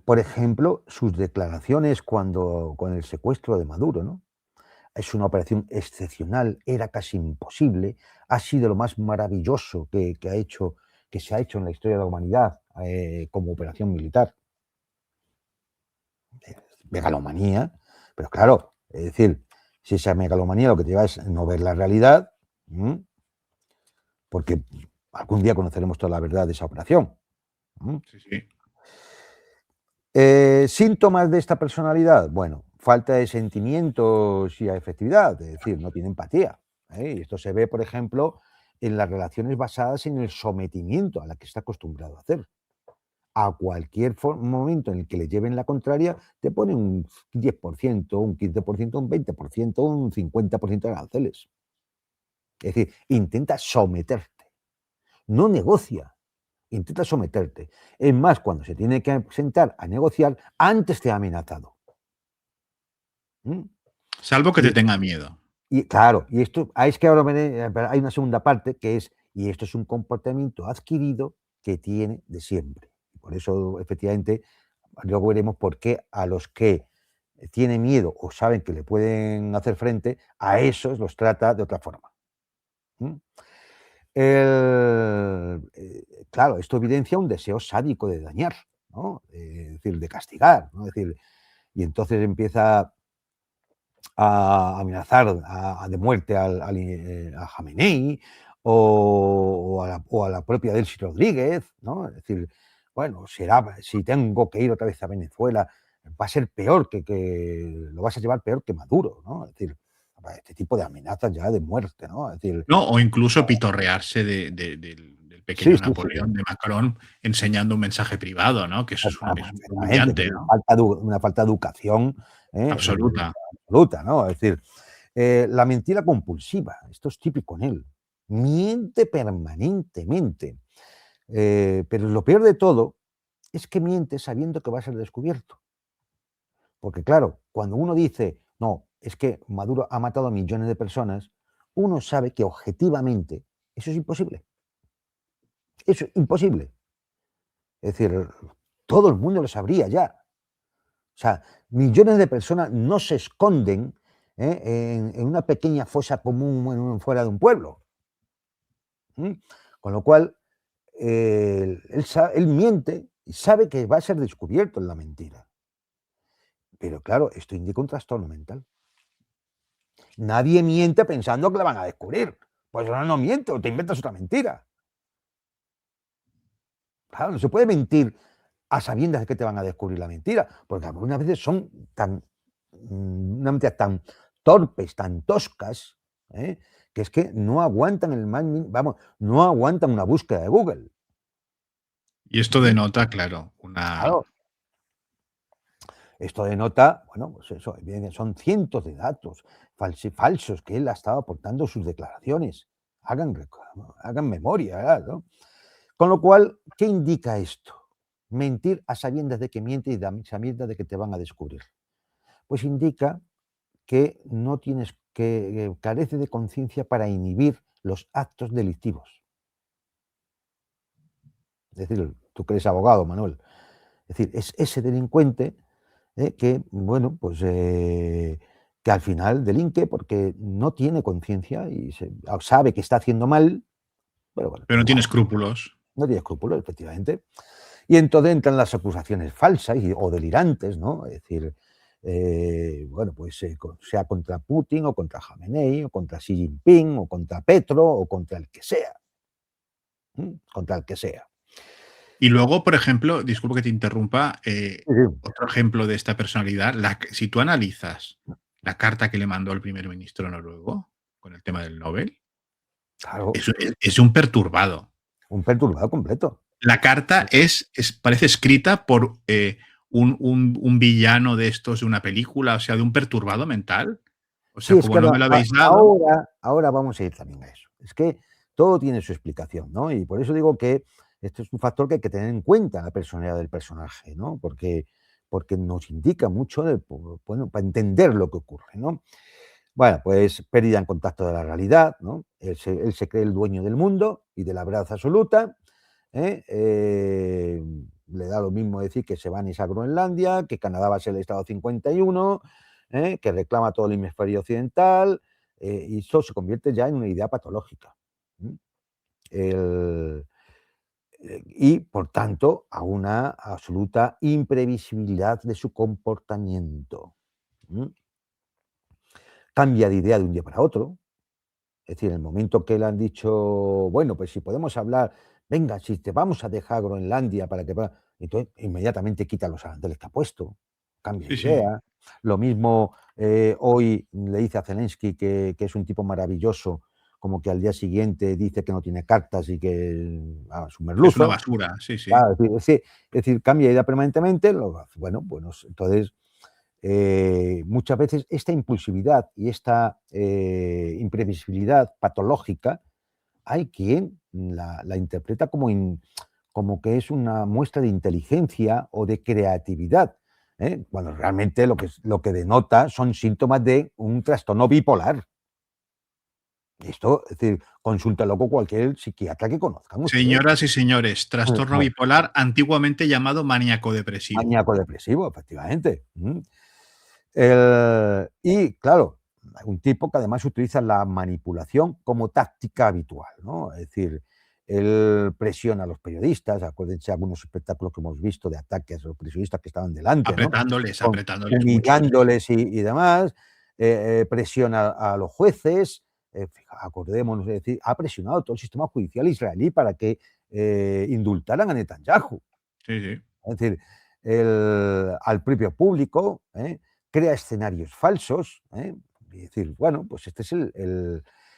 S2: Por ejemplo, sus declaraciones con el secuestro de Maduro, ¿no? Es una operación excepcional, era casi imposible, ha sido lo más maravilloso que se ha hecho en la historia de la humanidad como operación militar. Megalomanía, pero claro, es decir, si esa megalomanía lo que te lleva es no ver la realidad, porque algún día conoceremos toda la verdad de esa operación.
S1: Sí, sí.
S2: Síntomas de esta personalidad, bueno, falta de sentimientos y afectividad, es decir, no tiene empatía. Y esto se ve, por ejemplo, en las relaciones basadas en el sometimiento a la que está acostumbrado a hacer. A cualquier momento en el que le lleven la contraria, te pone un 10%, un 15%, un 20%, un 50% de aranceles. Es decir, intenta someterte, no negocia, intenta someterte. Es más, cuando se tiene que sentar a negociar, antes te ha amenazado. ¿Mm?
S1: Salvo que te
S2: Y,
S1: tenga miedo.
S2: y claro, y esto, es que ahora hay una segunda parte que es, y esto es un comportamiento adquirido que tiene de siempre. Por eso, efectivamente, luego veremos por qué a los que tienen miedo o saben que le pueden hacer frente, a esos los trata de otra forma. ¿Mm? Claro, esto evidencia un deseo sádico de dañar, ¿no? Es decir, de castigar, ¿no? Es decir, y entonces empieza a amenazar de muerte a Jamenei o a la propia Delcy Rodríguez, ¿no? Es decir, bueno, si tengo que ir otra vez a Venezuela, va a ser peor lo vas a llevar peor que Maduro, ¿no? Es decir, este tipo de amenazas ya de muerte, ¿no? Es decir,
S1: No, o incluso pitorrearse del
S2: sí,
S1: pequeño
S2: sí, sí,
S1: Napoleón de Macron enseñando un mensaje privado, ¿no? Que eso es
S2: perfectamente,
S1: humillante, ¿no?
S2: una falta de educación
S1: Absoluta.
S2: absoluta, ¿no? Es decir, la mentira compulsiva, esto es típico en él, miente permanentemente, pero lo peor de todo es que miente sabiendo que va a ser descubierto. Porque claro, cuando uno dice, no, es que Maduro ha matado a millones de personas, uno sabe que objetivamente eso es imposible. Eso es imposible. Es decir, todo el mundo lo sabría ya. O sea, millones de personas no se esconden en una pequeña fosa común fuera de un pueblo. ¿Mm? Con lo cual, él miente y sabe que va a ser descubierto en la mentira. Pero claro, esto indica un trastorno mental. Nadie miente pensando que la van a descubrir. Pues no miente o te inventas otra mentira. Claro, no se puede mentir a sabiendas de que te van a descubrir la mentira, porque algunas veces son unas mentiras tan torpes, tan toscas, ¿eh? Que es que no aguantan no aguantan una búsqueda de Google.
S1: Y esto
S2: ¿Mm?
S1: denota, claro, una.
S2: Claro, esto denota, bueno, pues eso, son cientos de datos falsos que él ha estado aportando en sus declaraciones. Hagan memoria, ¿verdad? ¿No? Con lo cual, ¿qué indica esto? Mentir a sabiendas de que miente y a sabiendas de que te van a descubrir. Pues indica que no tienes que carece de conciencia para inhibir los actos delictivos. Es decir, tú que eres abogado, Manuel. Es decir, es ese delincuente que, bueno, pues que al final delinque porque no tiene conciencia y sabe que está haciendo mal, pero bueno,
S1: Pero no tiene escrúpulos.
S2: no tiene escrúpulos, efectivamente. Y entonces entran las acusaciones falsas o delirantes, ¿no? Es decir, bueno, pues sea contra Putin o contra Jamenei o contra Xi Jinping o contra Petro o contra el que sea. Contra el que sea.
S1: Y luego, por ejemplo, disculpa que te interrumpa,
S2: Sí, sí,
S1: otro ejemplo de esta personalidad, si tú analizas la carta que le mandó el primer ministro noruego con el tema del Nobel,
S2: claro,
S1: es un perturbado.
S2: un perturbado completo.
S1: La carta parece escrita por un villano de estos de una película, o sea, de un perturbado mental. O
S2: Sí,
S1: sea,
S2: es que
S1: como no me lo habéis dado.
S2: ahora vamos a ir también a eso. Es que todo tiene su explicación, ¿no? Y por eso digo que esto es un factor que hay que tener en cuenta, la personalidad del personaje, ¿no? Porque nos indica mucho bueno, para entender lo que ocurre, ¿no? Bueno, pues pérdida en contacto de la realidad, ¿no? Él se cree el dueño del mundo y de la verdad absoluta. ¿Eh? Le da lo mismo decir que se va a Groenlandia, que Canadá va a ser el Estado 51, que reclama todo el hemisferio occidental, y eso se convierte ya en una idea patológica. El, y, por tanto, a una absoluta imprevisibilidad de su comportamiento. ¿Mm? Cambia de idea de un día para otro. Es decir, en el momento que le han dicho, bueno, pues si podemos hablar, venga, si te vamos a dejar Groenlandia para que... Entonces, inmediatamente quita los aranceles que ha puesto, cambia de
S1: Sí, sí.
S2: idea. Lo mismo hoy le dice a Zelensky que es un tipo maravilloso como que al día siguiente dice que no tiene cartas y que es un
S1: Es una
S2: merluzo.
S1: basura, sí, sí.
S2: Claro, es decir, cambia de idea permanentemente. Bueno, entonces muchas veces esta impulsividad y esta imprevisibilidad patológica hay quien la interpreta como que es una muestra de inteligencia o de creatividad, cuando realmente lo que denota son síntomas de un trastorno bipolar. Esto, es decir, consúltalo con cualquier psiquiatra que conozcan ustedes.
S1: Señoras y señores, trastorno bipolar, antiguamente llamado maníaco depresivo.
S2: Maníaco depresivo, efectivamente. Y claro, un tipo que además utiliza la manipulación como táctica habitual, ¿no? Es decir, él presiona a los periodistas, acuérdense algunos espectáculos que hemos visto de ataques a los periodistas que estaban delante, ¿no?
S1: Apretándoles mucho, sí, sí.
S2: Humillándoles y demás, presiona a los jueces, acordémonos, es decir, ha presionado todo el sistema judicial israelí para que indultaran a Netanyahu.
S1: Sí, sí.
S2: Es decir, al propio público, crea escenarios falsos, y decir, bueno, pues este es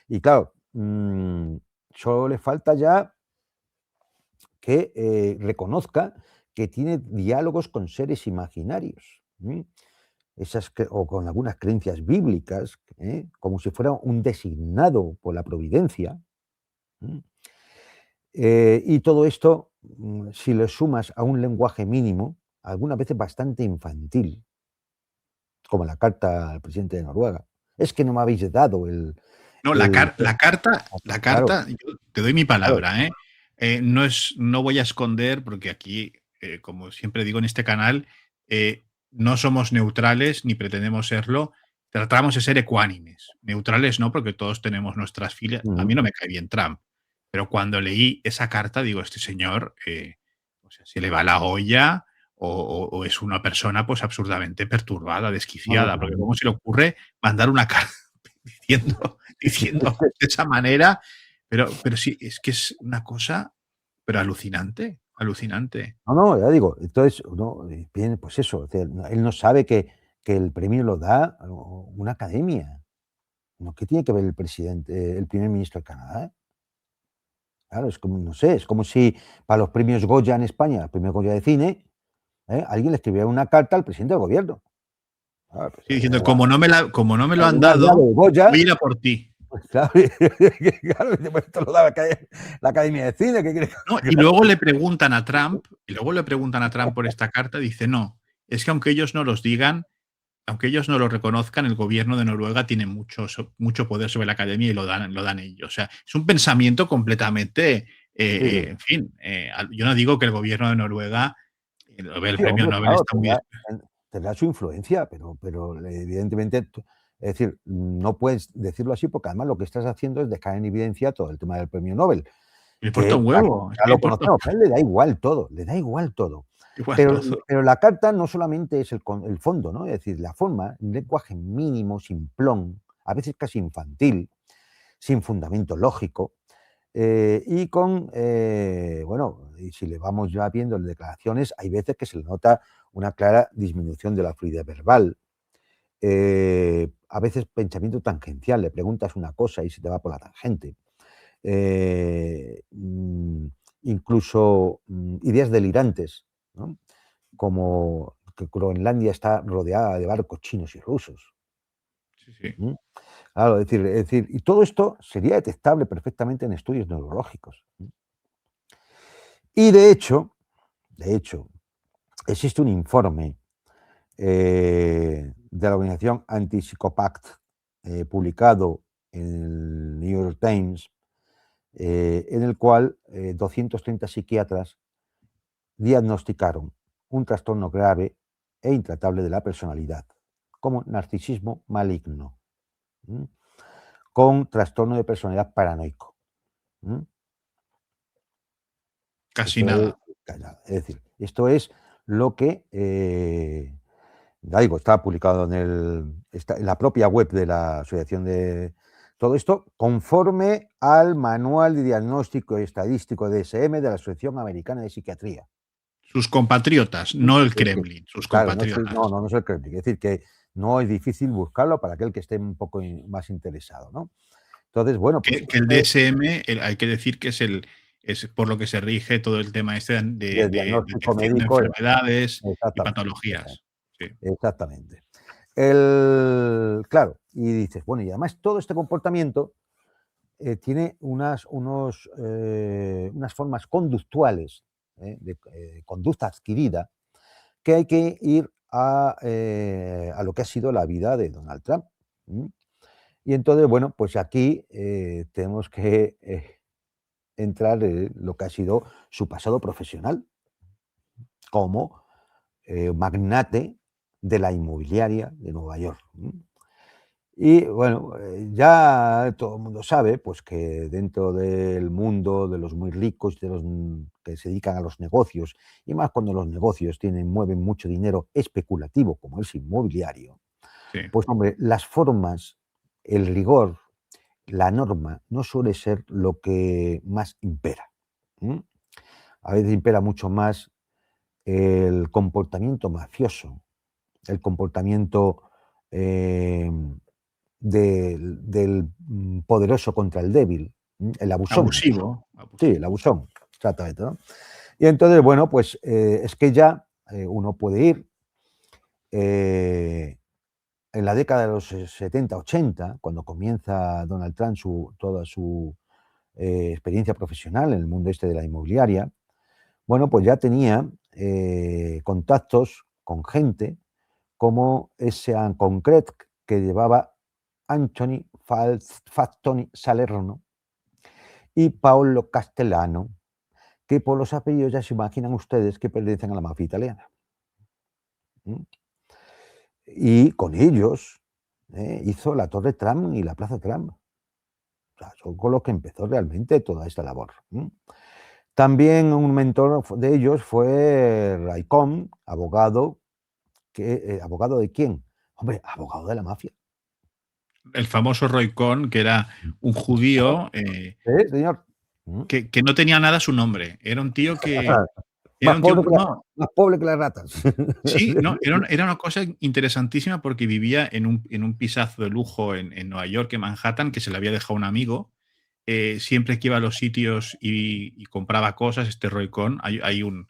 S2: y claro, solo le falta ya que reconozca que tiene diálogos con seres imaginarios, o con algunas creencias bíblicas, como si fuera un designado por la providencia. Y todo esto, si lo sumas a un lenguaje mínimo, algunas veces bastante infantil, como la carta al presidente de Noruega. Es que no me habéis dado
S1: No, la
S2: claro,
S1: carta, yo te doy mi
S2: claro.
S1: palabra, ¿eh? No voy a esconder, porque aquí, como siempre digo en este canal, no somos neutrales ni pretendemos serlo. Tratamos de ser ecuánimes. Neutrales no, porque todos tenemos nuestras filas. A mí
S2: Ujú.
S1: no me cae bien Trump, pero cuando leí esa carta, digo, este señor, o sea, se le va la olla o es una persona pues absurdamente perturbada,
S2: No, no,
S1: desquiciada, porque
S2: no.
S1: ¿cómo se le ocurre mandar una carta diciendo de esa manera? Pero sí, es que es una cosa, pero alucinante, alucinante.
S2: No, no, ya digo, entonces uno bien, pues eso, o sea, él no sabe que el premio lo da una academia. ¿No? ¿Qué tiene que ver el presidente, el primer ministro de Canadá? Claro, es como, no sé, es como si para los premios Goya en España, el premio Goya de cine, alguien le escribiera una carta al presidente del gobierno. Claro, pues,
S1: Y diciendo, como no me lo han
S2: me has dado
S1: dado,
S2: el Goya.
S1: voy a ir a por ti.
S2: Pues claro, claro, después esto lo da la Academia de Cine, ¿qué quieres?
S1: No, y luego le preguntan a Trump, por esta carta, dice, no, es que aunque ellos no los digan, aunque ellos no lo reconozcan, el gobierno de Noruega tiene mucho poder sobre la academia y lo dan ellos. O sea, es un pensamiento completamente,
S2: Sí, sí.
S1: en fin, yo no digo que el gobierno de Noruega, el
S2: Sí,
S1: premio
S2: hombre,
S1: Nobel
S2: claro,
S1: está muy...
S2: tendrá su influencia, pero evidentemente, es decir, no puedes decirlo así porque además lo que estás haciendo es dejar en evidencia todo el tema del premio Nobel,
S1: Le importa
S2: que
S1: un
S2: ya
S1: huevo, es
S2: ya
S1: que le
S2: lo
S1: importa
S2: conocemos, a él le da igual todo, le da igual todo.
S1: igual
S2: Pero
S1: todo.
S2: pero la carta no solamente es el fondo, ¿no? Es decir, la forma, un lenguaje mínimo, simplón, a veces casi infantil, sin fundamento lógico, y bueno, y si le vamos ya viendo las declaraciones, hay veces que se le nota una clara disminución de la fluidez verbal, a veces pensamiento tangencial, le preguntas una cosa y se te va por la tangente. Eh, mm, Incluso ideas delirantes, ¿no? Como que Groenlandia está rodeada de barcos chinos y rusos.
S1: Sí, sí.
S2: ¿Mm? Claro, es decir, y todo esto sería detectable perfectamente en estudios neurológicos. Y de hecho, existe un informe de la organización Anti-Psychopact, publicado en el New York Times, en el cual 230 psiquiatras diagnosticaron un trastorno grave e intratable de la personalidad, como narcisismo maligno, ¿m? Con trastorno de personalidad paranoico. ¿M?
S1: Casi
S2: Esto es,
S1: nada.
S2: es decir, esto es lo que, ya digo, está publicado en la propia web de la Asociación de todo esto, conforme al Manual de Diagnóstico y Estadístico DSM de la Asociación Americana de Psiquiatría.
S1: Sus compatriotas,
S2: ¿Sí?
S1: no el
S2: Es decir,
S1: Kremlin, sus
S2: claro, no,
S1: compatriotas.
S2: no es el Kremlin. Es decir, que no es difícil buscarlo para aquel que esté un poco más interesado, ¿no? Entonces, bueno, pues
S1: Que el DSM, hay que decir que es por lo que se rige todo el tema este de
S2: de diagnóstico
S1: detección de
S2: médico,
S1: enfermedades y
S2: exactamente,
S1: patologías. Sí,
S2: exactamente. Claro, y dices, bueno, y además todo este comportamiento tiene unas formas conductuales, de conducta adquirida, que hay que ir a lo que ha sido la vida de Donald Trump. Y entonces, bueno, pues aquí tenemos que entrar en lo que ha sido su pasado profesional como magnate de la inmobiliaria de Nueva York. Y bueno, ya todo el mundo sabe pues, que dentro del mundo de los muy ricos, de los que se dedican a los negocios, y más cuando los negocios mueven mucho dinero especulativo, como es inmobiliario,
S1: sí.
S2: pues hombre, las formas, el rigor, la norma no suele ser lo que más impera. ¿M? A veces impera mucho más el comportamiento mafioso, el comportamiento eh, del poderoso contra el débil, el abusón.
S1: Abusivo,
S2: Sí, el
S1: abusivo.
S2: abusón, exactamente, ¿no? Y entonces, bueno, pues es que ya uno puede ir eh, en la década de los 70, 80, cuando comienza Donald Trump toda su experiencia profesional en el mundo este de la inmobiliaria, bueno, pues ya tenía contactos con gente como ese en concret que llevaba Anthony Fattoni Salerno y Paolo Castellano, que por los apellidos ya se imaginan ustedes que pertenecen a la mafia italiana. Y con ellos hizo la Torre Trump y la Plaza Trump. O sea, son con los que empezó realmente toda esta labor. También un mentor de ellos fue Ray Cohn, abogado. ¿Abogado de quién? Hombre, abogado de la mafia.
S1: El famoso Roy Cohn, que era un judío
S2: Sí, señor.
S1: que no tenía nada a su nombre. Era un tío que era
S2: Más
S1: un tío,
S2: pobre
S1: no,
S2: más pobre que las ratas.
S1: sí, no, era una cosa interesantísima porque vivía en un pisazo de lujo en Nueva York, en Manhattan, que se le había dejado un amigo. Siempre que iba a los sitios y compraba cosas, este Roy Cohn, hay un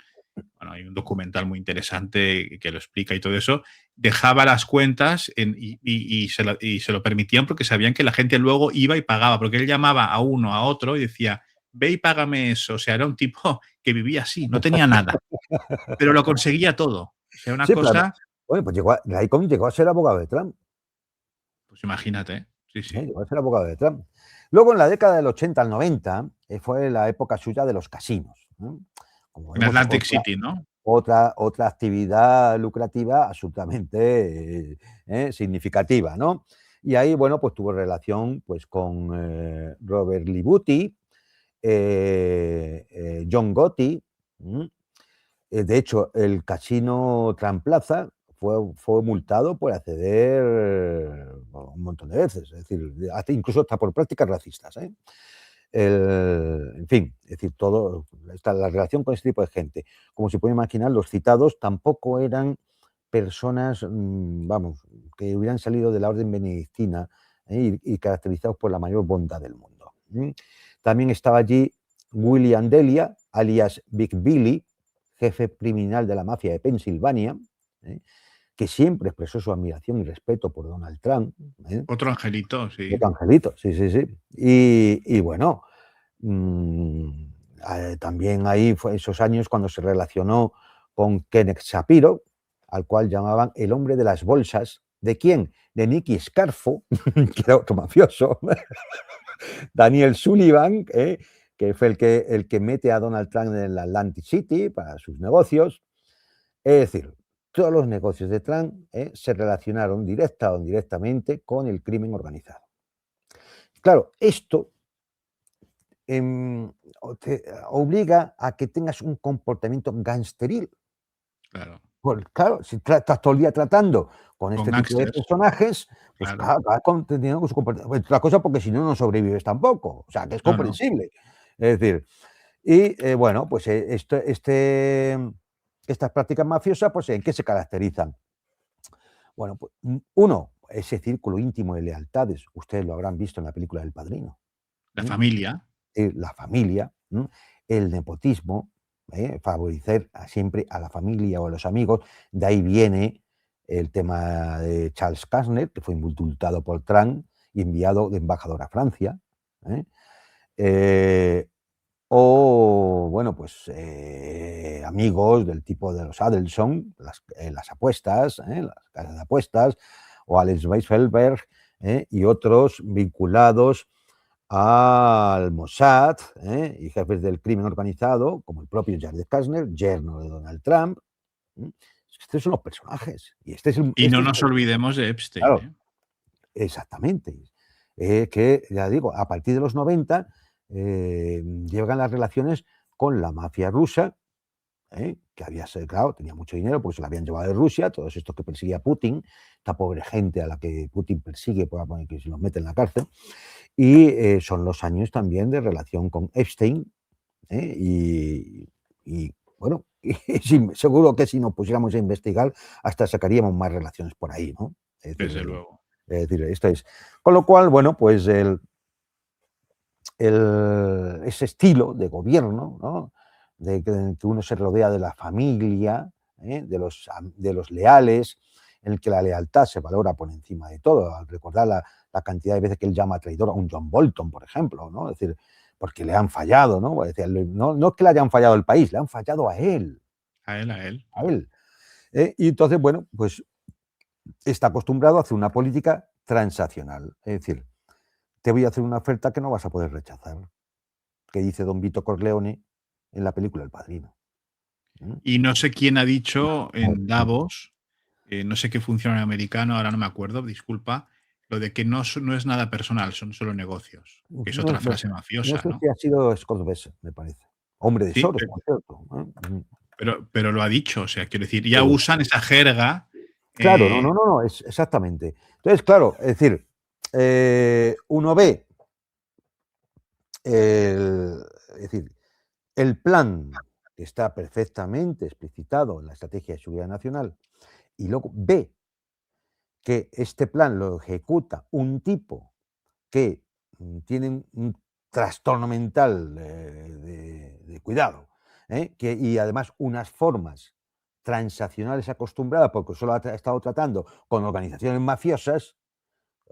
S1: documental muy interesante que lo explica y todo eso, dejaba las cuentas y se lo permitían porque sabían que la gente luego iba y pagaba, porque él llamaba a uno, a otro y decía, ve y págame eso. O sea, era un tipo que vivía así, no tenía nada, pero lo conseguía todo. O sea, una
S2: Sí, pero además,
S1: cosa,
S2: bueno, pues Ray Cohn llegó a ser abogado de Trump.
S1: pues imagínate, sí, sí.
S2: Llegó a ser abogado de Trump. Luego, en la década del 80 al 90, fue la época suya de los casinos. Como
S1: En
S2: vemos,
S1: Atlantic City, ¿no?
S2: otra actividad lucrativa absolutamente significativa, ¿no? Y ahí, bueno, pues tuvo relación pues, con Robert Libuti, John Gotti. De hecho, el casino Tran Plaza fue multado por acceder un montón de veces, es decir, incluso hasta por prácticas racistas. En fin, es decir, la relación con este tipo de gente, como se puede imaginar, los citados tampoco eran personas, vamos, que hubieran salido de la orden benedictina y caracterizados por la mayor bondad del mundo. También estaba allí William Delia, alias Big Billy, jefe criminal de la mafia de Pensilvania, ¿eh? Que siempre expresó su admiración y respeto por Donald Trump.
S1: Otro angelito, sí.
S2: Otro angelito, sí, sí, sí. Y bueno, mm, también ahí fue esos años cuando se relacionó con Kenneth Shapiro, al cual llamaban el hombre de las bolsas. ¿De quién? De Nicky Scarfo, que era otro mafioso. Daniel Sullivan, que fue el que mete a Donald Trump en la Atlantic City para sus negocios. Es decir, todos los negocios de Trump se relacionaron directa o indirectamente con el crimen organizado. Claro, esto te obliga a que tengas un comportamiento gangsteril.
S1: Claro.
S2: Pues claro, si estás todo el día tratando con
S1: Con
S2: este tipo de
S1: gángsters,
S2: personajes, pues
S1: claro.
S2: claro, vas teniendo su comportamiento. Otra cosa, porque si no, no sobrevives tampoco. O sea, que es
S1: No, no.
S2: comprensible. Es decir, y bueno, pues estas prácticas mafiosas, pues ¿en qué se caracterizan? Bueno, pues uno, ese círculo íntimo de lealtades, ustedes lo habrán visto en la película del Padrino.
S1: La familia.
S2: La familia, el nepotismo, favorecer siempre a la familia o a los amigos. De ahí viene el tema de Charles Kastner, que fue indultado por Trump y enviado de embajador a Francia. O, bueno, pues amigos del tipo de los Adelson, las apuestas, las casas de apuestas, o Alex Weisfeldberg y otros vinculados al Mossad y jefes del crimen organizado, como el propio Jared Kushner, yerno de Donald Trump. Estos son los personajes. Y
S1: Y no nos olvidemos de Epstein.
S2: Claro, exactamente. Que, ya digo, a partir de los 90 llegan las relaciones con la mafia rusa, que había claro, tenía mucho dinero porque se la habían llevado de Rusia, todos estos que perseguía Putin, esta pobre gente a la que Putin persigue, que se los mete en la cárcel. Y son los años también de relación con Epstein, y bueno, seguro que si nos pusiéramos a investigar, hasta sacaríamos más relaciones por ahí, ¿no?
S1: Desde luego.
S2: Es decir, esto es. Con lo cual, bueno, pues ese estilo de gobierno, ¿no? De que uno se rodea de la familia, de los leales, en el que la lealtad se valora por encima de todo. Al recordar la cantidad de veces que él llama traidor a un John Bolton, por ejemplo, ¿no? Es decir, porque le han fallado, ¿no? Es decir, no es que le hayan fallado al país, le han fallado a él.
S1: A él.
S2: A él. Y entonces, bueno, pues está acostumbrado a hacer una política transaccional. Es decir, te voy a hacer una oferta que no vas a poder rechazar, que dice don Vito Corleone en la película El Padrino.
S1: Y no sé quién ha dicho en Davos, no sé qué funcionario americano, ahora no me acuerdo, disculpa, lo de que no es nada personal, son solo negocios, que es
S2: No,
S1: otra frase
S2: no
S1: mafiosa,
S2: sé
S1: ¿no?
S2: si ha sido Scorsese, me parece. Hombre de
S1: Sí,
S2: Soros, por cierto.
S1: pero lo ha dicho, o sea, quiero decir, ya
S2: Sí.
S1: usan esa jerga.
S2: Claro, no, exactamente. Entonces, claro, es decir, uno ve es decir, el plan que está perfectamente explicitado en la Estrategia de Seguridad Nacional y luego ve que este plan lo ejecuta un tipo que tiene un trastorno mental de cuidado, y además unas formas transaccionales acostumbradas, porque solo ha estado tratando con organizaciones mafiosas.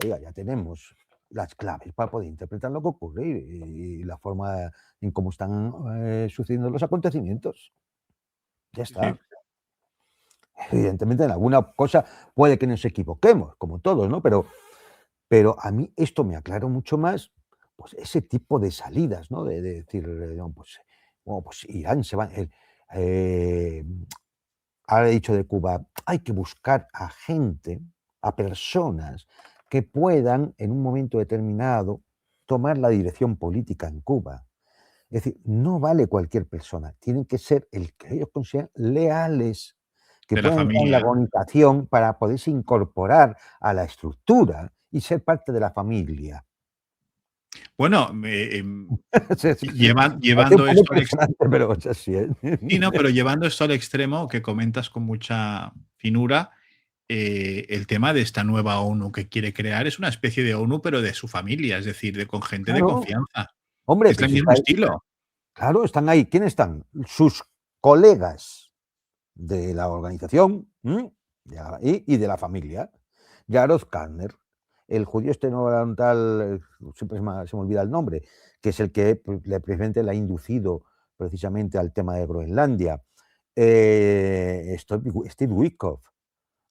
S2: Oiga, ya tenemos las claves para poder interpretar lo que ocurre y la forma en cómo están sucediendo los acontecimientos. Ya está.
S1: Sí.
S2: Evidentemente, en alguna cosa puede que nos equivoquemos, como todos, ¿no? Pero a mí esto me aclaró mucho más, pues, ese tipo de salidas, ¿no? De decir, no, pues Irán se va. Ahora he dicho de Cuba, hay que buscar a gente, a personas que puedan, en un momento determinado, tomar la dirección política en Cuba. Es decir, no vale cualquier persona, tienen que ser el que ellos consideran leales, que
S1: De la
S2: puedan estar en la
S1: familia.
S2: organización para poderse incorporar a la estructura y ser parte de la familia.
S1: Bueno,
S2: Sí, parece un
S1: llevando
S2: poco
S1: esto al extremo.
S2: impresionante, pero es así, ¿eh?
S1: Sí, no, pero llevando esto al extremo que comentas con mucha finura, el tema de esta nueva ONU que quiere crear es una especie de ONU, pero de su familia, es decir, con gente de
S2: Claro,
S1: confianza.
S2: hombre,
S1: Es
S2: pero
S1: el
S2: si
S1: mismo
S2: está ahí,
S1: estilo.
S2: claro, están ahí. ¿Quiénes están? Sus colegas de la organización, y de la familia. Jarosz Kushner, el judío este no tal, siempre se me olvida el nombre, que es el que precisamente le ha inducido precisamente al tema de Groenlandia. Steve Witkoff.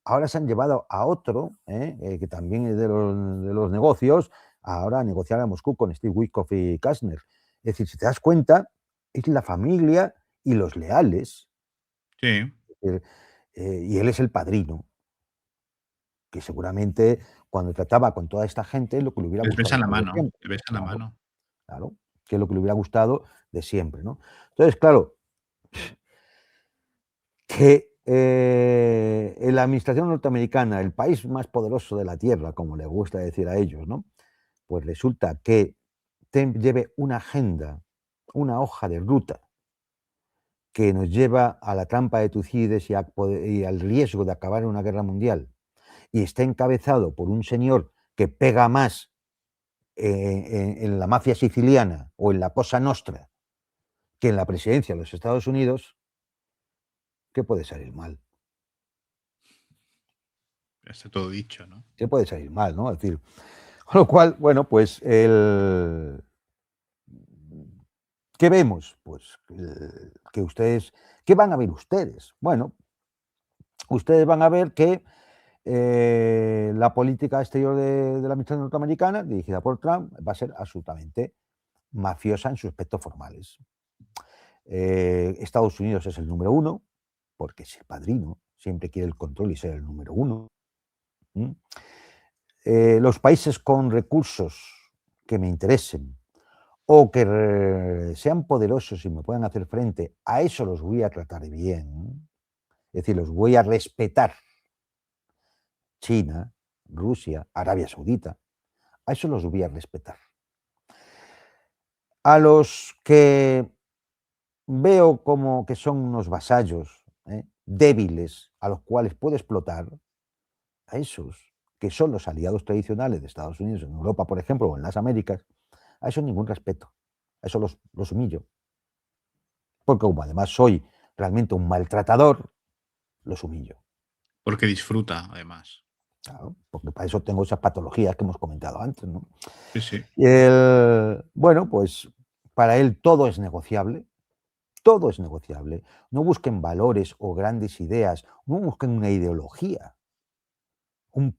S2: Ahora se han llevado a otro, que también es de los negocios, ahora a negociar a Moscú con Steve Witkoff y Kastner. Es decir, si te das cuenta, es la familia y los leales.
S1: Sí,
S2: Y él es el padrino, que seguramente cuando trataba con toda esta gente, lo que le hubiera
S1: les
S2: gustado
S1: besan la
S2: de
S1: mano,
S2: siempre.
S1: les besan la
S2: Claro,
S1: mano.
S2: claro, que es lo que le hubiera gustado de siempre, ¿no? Entonces, claro, que en la administración norteamericana, el país más poderoso de la Tierra, como le gusta decir a ellos, ¿no? Pues resulta que lleve una agenda, una hoja de ruta que nos lleva a la trampa de Tucídides y al riesgo de acabar en una guerra mundial, y esté encabezado por un señor que pega más en la mafia siciliana o en la Cosa Nostra que en la presidencia de los Estados Unidos, ¿qué puede salir mal?
S1: Está todo dicho, ¿no?
S2: ¿Qué puede salir mal, no? Es decir, con lo cual, bueno, pues ¿qué vemos? Pues que ustedes, ¿qué van a ver ustedes? Bueno, ustedes van a ver que la política exterior de la administración norteamericana, dirigida por Trump, va a ser absolutamente mafiosa en sus aspectos formales. Estados Unidos es el número uno, porque es el padrino, siempre quiere el control y ser el número uno. Los países con recursos que me interesen o que sean poderosos y me puedan hacer frente, a eso los voy a tratar bien, es decir, los voy a respetar. China, Rusia, Arabia Saudita, a eso los voy a respetar. A los que veo como que son unos vasallos débiles a los cuales puedo explotar, a esos que son los aliados tradicionales de Estados Unidos en Europa, por ejemplo, o en las Américas, a eso ningún respeto, a eso los humillo. Porque como además soy realmente un maltratador, los humillo.
S1: Porque disfruta, además.
S2: Claro, porque para eso tengo esas patologías que hemos comentado antes, ¿no?
S1: Sí, sí.
S2: Bueno, pues para él todo es negociable. Todo es negociable. No busquen valores o grandes ideas, no busquen una ideología, un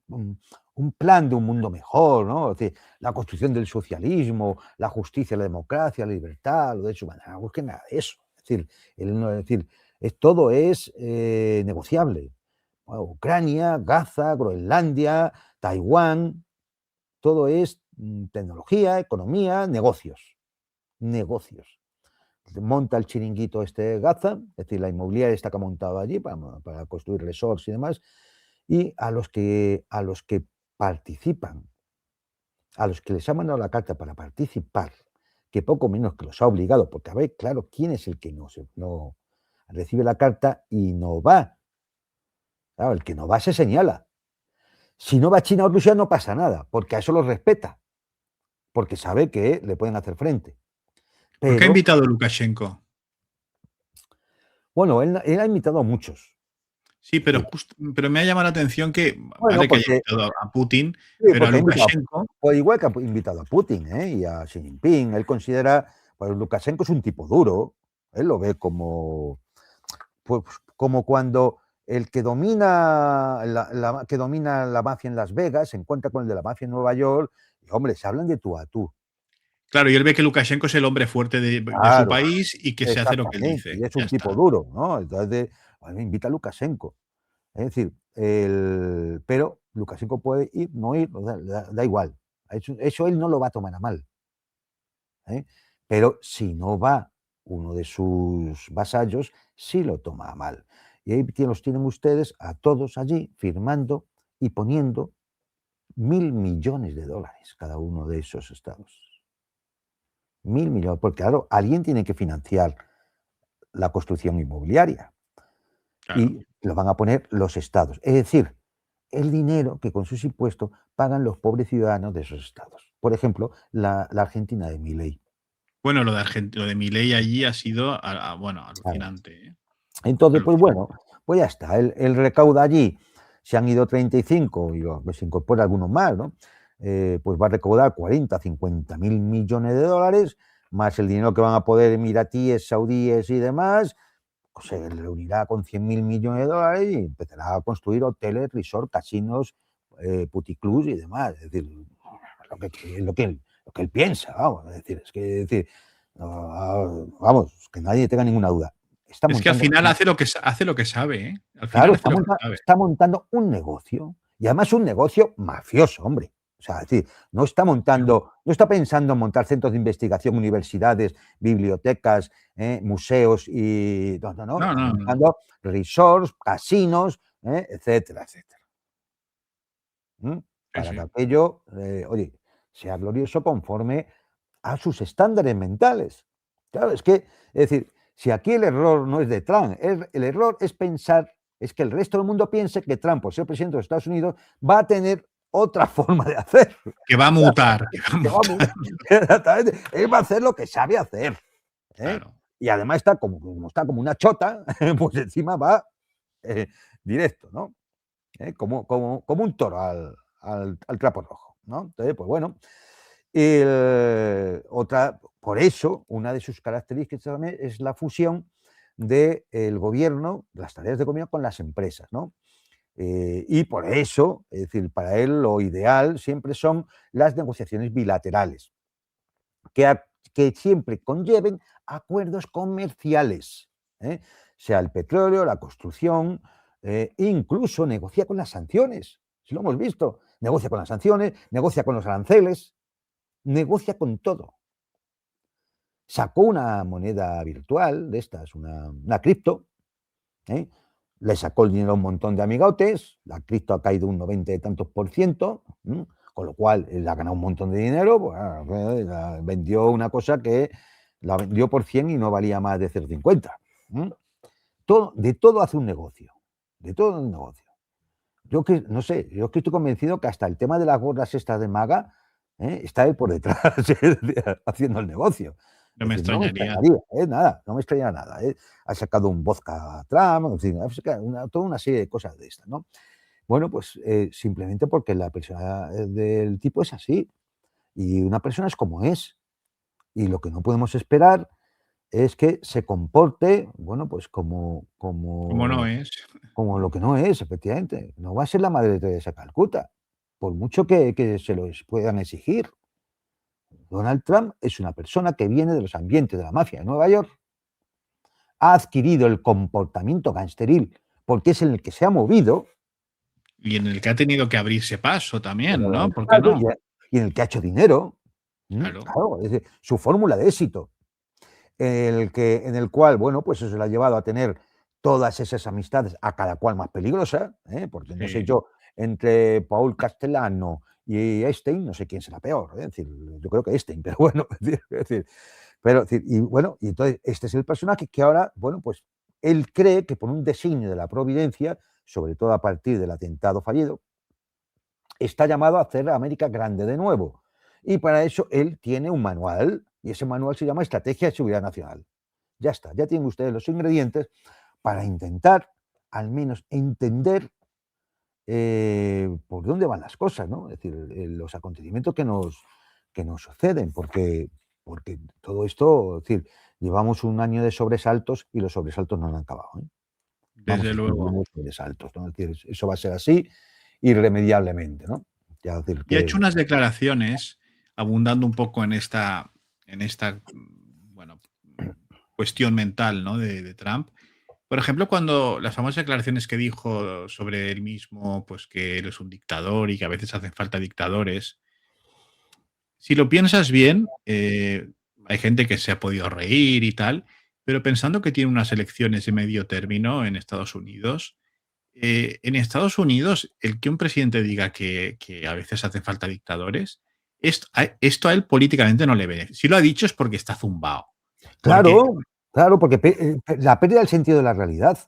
S2: plan de un mundo mejor, ¿no? Es decir, la construcción del socialismo, la justicia, la democracia, la libertad, lo de eso, no busquen nada de eso. Todo es negociable. Bueno, Ucrania, Gaza, Groenlandia, Taiwán, todo es tecnología, economía, negocios. Negocios. Monta el chiringuito este Gaza, es decir, la inmobiliaria está que ha montado allí para construir resorts y demás, y a los que participan, a los que les ha mandado la carta para participar, que poco menos que los ha obligado, porque a ver, claro, ¿quién es el que no recibe la carta y no va? Claro, el que no va se señala. Si no va China o Rusia no pasa nada, porque a eso los respeta, porque sabe que le pueden hacer frente.
S1: ¿Por qué ha
S2: Pero,
S1: invitado a Lukashenko?
S2: bueno, él ha invitado a muchos.
S1: Sí, pero me ha llamado la atención que,
S2: Bueno,
S1: vale que haya
S2: porque,
S1: invitado a Putin,
S2: sí,
S1: pero a
S2: porque ha invitado,
S1: Lukashenko,
S2: pues igual que ha invitado a Putin y a Xi Jinping. Él considera, pues Lukashenko es un tipo duro, él lo ve como, pues, como cuando el que domina que domina la mafia en Las Vegas se encuentra con el de la mafia en Nueva York, y hombre, se hablan de tú a tú.
S1: claro, y él ve que Lukashenko es el hombre fuerte de su
S2: Claro,
S1: país y que se hace lo que él
S2: exactamente,
S1: dice.
S2: y es
S1: Ya
S2: un tipo
S1: está.
S2: duro, ¿no? Entonces, a mí me invita a Lukashenko. Es decir, pero Lukashenko puede ir, no ir, da igual. Eso él no lo va a tomar a mal. ¿eh? Pero si no va uno de sus vasallos, sí lo toma a mal. Y ahí los tienen ustedes a todos allí firmando y poniendo $1.000 millones cada uno de esos estados. 1.000 millones, porque claro, alguien tiene que financiar la construcción inmobiliaria
S1: Claro.
S2: y lo van a poner los estados. Es decir, el dinero que con sus impuestos pagan los pobres ciudadanos de esos estados. Por ejemplo, la Argentina de Milei.
S1: Bueno, lo de Milei allí ha sido, bueno,
S2: Claro.
S1: alucinante, ¿eh?
S2: Entonces, pues
S1: Alucinante.
S2: bueno, pues ya está. Él recauda allí, se han ido 35 y pues se incorpora algunos más, ¿no? Pues va a recaudar 40, 50 mil millones de dólares, más el dinero que van a poder emiratíes, saudíes y demás, pues se reunirá con 100.000 millones de dólares y empezará a construir hoteles, resorts, casinos, puticlubs y demás. Es decir, lo que él piensa, vamos, es decir, vamos, que nadie tenga ninguna duda. Está
S1: Es que al
S2: montando,
S1: final hace lo que sabe, ¿eh? Al final
S2: claro,
S1: hace lo que sabe.
S2: está montando un negocio y además un negocio mafioso, hombre. O sea, es decir, no está pensando en montar centros de investigación, universidades, bibliotecas, museos y no,
S1: No,
S2: está
S1: no, no.
S2: montando resorts, casinos, etcétera, etcétera.
S1: Sí,
S2: Para que
S1: sí.
S2: aquello, oye, sea glorioso conforme a sus estándares mentales. Claro, es decir, si aquí el error no es de Trump, el error es pensar es que el resto del mundo piense que Trump, por ser presidente de los Estados Unidos, va a tener otra forma de hacer.
S1: Que va a mutar.
S2: Exactamente. Él va a hacer lo que sabe hacer.
S1: Claro.
S2: Y además está como una chota, pues encima va directo, ¿no? Como un toro al trapo rojo, ¿no? Entonces, pues bueno. Por eso, una de sus características también es la fusión del gobierno, las tareas de gobierno con las empresas, ¿no? Y por eso, es decir, para él lo ideal siempre son las negociaciones bilaterales, que siempre conlleven acuerdos comerciales, sea el petróleo, la construcción, incluso negocia con las sanciones, si lo hemos visto, negocia con las sanciones, negocia con los aranceles, negocia con todo. Sacó una moneda virtual de estas, una cripto, le sacó el dinero a un montón de amigotes, la cripto ha caído un 90 y tantos %, con lo cual él ha ganado un montón de dinero, pues, vendió una cosa que la vendió por 100 y no valía más de 0,50. De todo hace un negocio, de todo un negocio. Yo que no sé, yo que estoy convencido que hasta el tema de las gorras estas de maga está él por detrás haciendo el negocio.
S1: No me
S2: No me
S1: extrañaría.
S2: extrañaría, nada, no me extrañaría nada. Ha sacado un vodka Trump, en fin, ha sacado toda una serie de cosas de estas, ¿no? Bueno, pues simplemente porque la persona del tipo es así. Y una persona es como es. Y lo que no podemos esperar es que se comporte, bueno, pues como
S1: Como no es.
S2: lo que no es, efectivamente. No va a ser la Madre Teresa de Calcuta, por mucho que se lo puedan exigir. Donald Trump es una persona que viene de los ambientes de la mafia de Nueva York, ha adquirido el comportamiento gangsteril porque es en el que se ha movido.
S1: Y en el que ha tenido que abrirse paso también, ¿no? ¿Por qué no?
S2: Y en el que ha hecho dinero.
S1: Claro.
S2: Claro, es decir, su fórmula de éxito, en el cual, bueno, pues eso le ha llevado a tener todas esas amistades, a cada cual más peligrosa, porque no sé
S1: Sí.
S2: yo, entre Paul Castellano y Einstein, no sé quién será peor, es decir, yo creo que Einstein, pero bueno, y bueno, y entonces este es el personaje que ahora, bueno, pues él cree que por un designio de la providencia, sobre todo a partir del atentado fallido, está llamado a hacer América grande de nuevo. Y para eso él tiene un manual, y ese manual se llama Estrategia de Seguridad Nacional. Ya está, ya tienen ustedes los ingredientes para intentar al menos entender por dónde van las cosas, ¿no? Es decir, los acontecimientos que nos suceden, porque todo esto, es decir, llevamos un año de sobresaltos y los sobresaltos no han acabado. Vamos
S1: Desde
S2: a seguir
S1: luego.
S2: viendo sobresaltos, ¿no? Es decir, eso va a ser así irremediablemente, ¿no? Ya decir
S1: Y ha
S2: que
S1: hecho unas declaraciones abundando un poco en esta, bueno, cuestión mental, ¿no? de Trump. Por ejemplo, cuando las famosas declaraciones que dijo sobre él mismo, pues que él es un dictador y que a veces hacen falta dictadores. Si lo piensas bien, hay gente que se ha podido reír y tal, pero pensando que tiene unas elecciones de medio término en Estados Unidos, el que un presidente diga que a veces hacen falta dictadores, esto a él políticamente no le ve. Si lo ha dicho es porque está zumbao. Porque,
S2: claro, porque la pérdida del sentido de la realidad.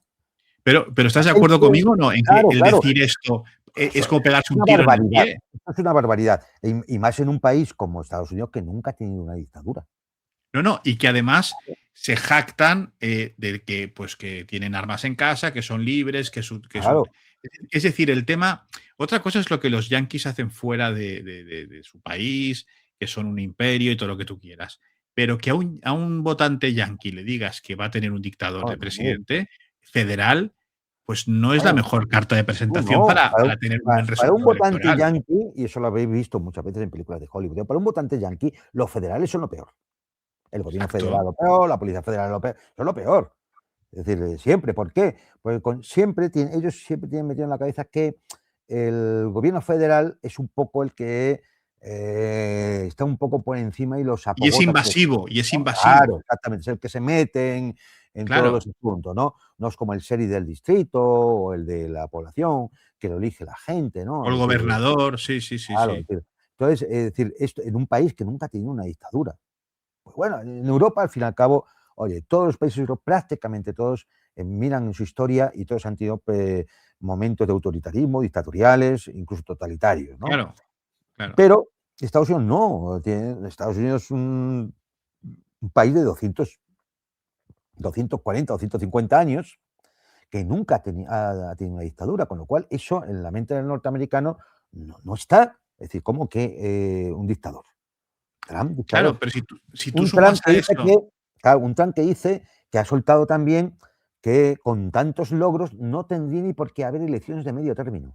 S1: pero
S2: La
S1: ¿estás de acuerdo
S2: gente,
S1: conmigo o no? En que
S2: claro,
S1: el
S2: claro,
S1: decir esto es
S2: eso
S1: como pegarse
S2: es
S1: un
S2: una
S1: tiro en el
S2: barbaridad.
S1: pie.
S2: Esto es una barbaridad. Y más en un país como Estados Unidos que nunca ha tenido una dictadura.
S1: No, no, y que además se jactan de que, pues, que tienen armas en casa, que son libres, que son.
S2: Claro,
S1: Es decir, el tema. Otra cosa es lo que los yanquis hacen fuera de su país, que son un imperio y todo lo que tú quieras. Pero que a un votante yanqui le digas que va a tener un dictador de
S2: hombre,
S1: presidente federal, pues no es la
S2: claro,
S1: mejor carta de
S2: no,
S1: presentación
S2: no,
S1: para tener un buen
S2: para un
S1: resultado
S2: votante
S1: electoral.
S2: yanqui, y eso lo habéis visto muchas veces en películas de Hollywood, para un votante yanqui, los federales son lo peor. El gobierno federal
S1: Exacto.
S2: es lo peor, la policía federal es lo peor, son lo peor. Es decir, siempre. ¿Por qué? Porque ellos siempre tienen metido en la cabeza que el gobierno federal es un poco el que está un poco por encima y los
S1: Y es
S2: apogota.
S1: invasivo, y es
S2: Claro,
S1: invasivo.
S2: exactamente, es el que se mete en todos los
S1: Claro.
S2: asuntos, ¿no? No es como el sheriff del distrito o el de la población, que lo elige la gente,
S1: O
S2: ¿no?
S1: el
S2: Es decir,
S1: gobernador, sí, sí, sí,
S2: claro,
S1: sí.
S2: entonces, esto en un país que nunca ha tenido una dictadura. Pues bueno, en Europa, al fin y al cabo, Oye, todos los países europeos, prácticamente todos, miran en su historia y todos han tenido momentos de autoritarismo, dictatoriales, incluso totalitarios, ¿no?
S1: Claro, claro.
S2: Pero Estados Unidos no. Estados Unidos es un país de 240, 250 años que nunca ha tenido una dictadura, con lo cual eso en la mente del norteamericano no está. Es decir, ¿cómo que un dictador? Trump, dictador.
S1: Claro, pero si tú
S2: Un Trump
S1: sumas
S2: que
S1: a
S2: dice
S1: eso.
S2: que ha soltado también que con tantos logros no tendría ni por qué haber elecciones de medio término.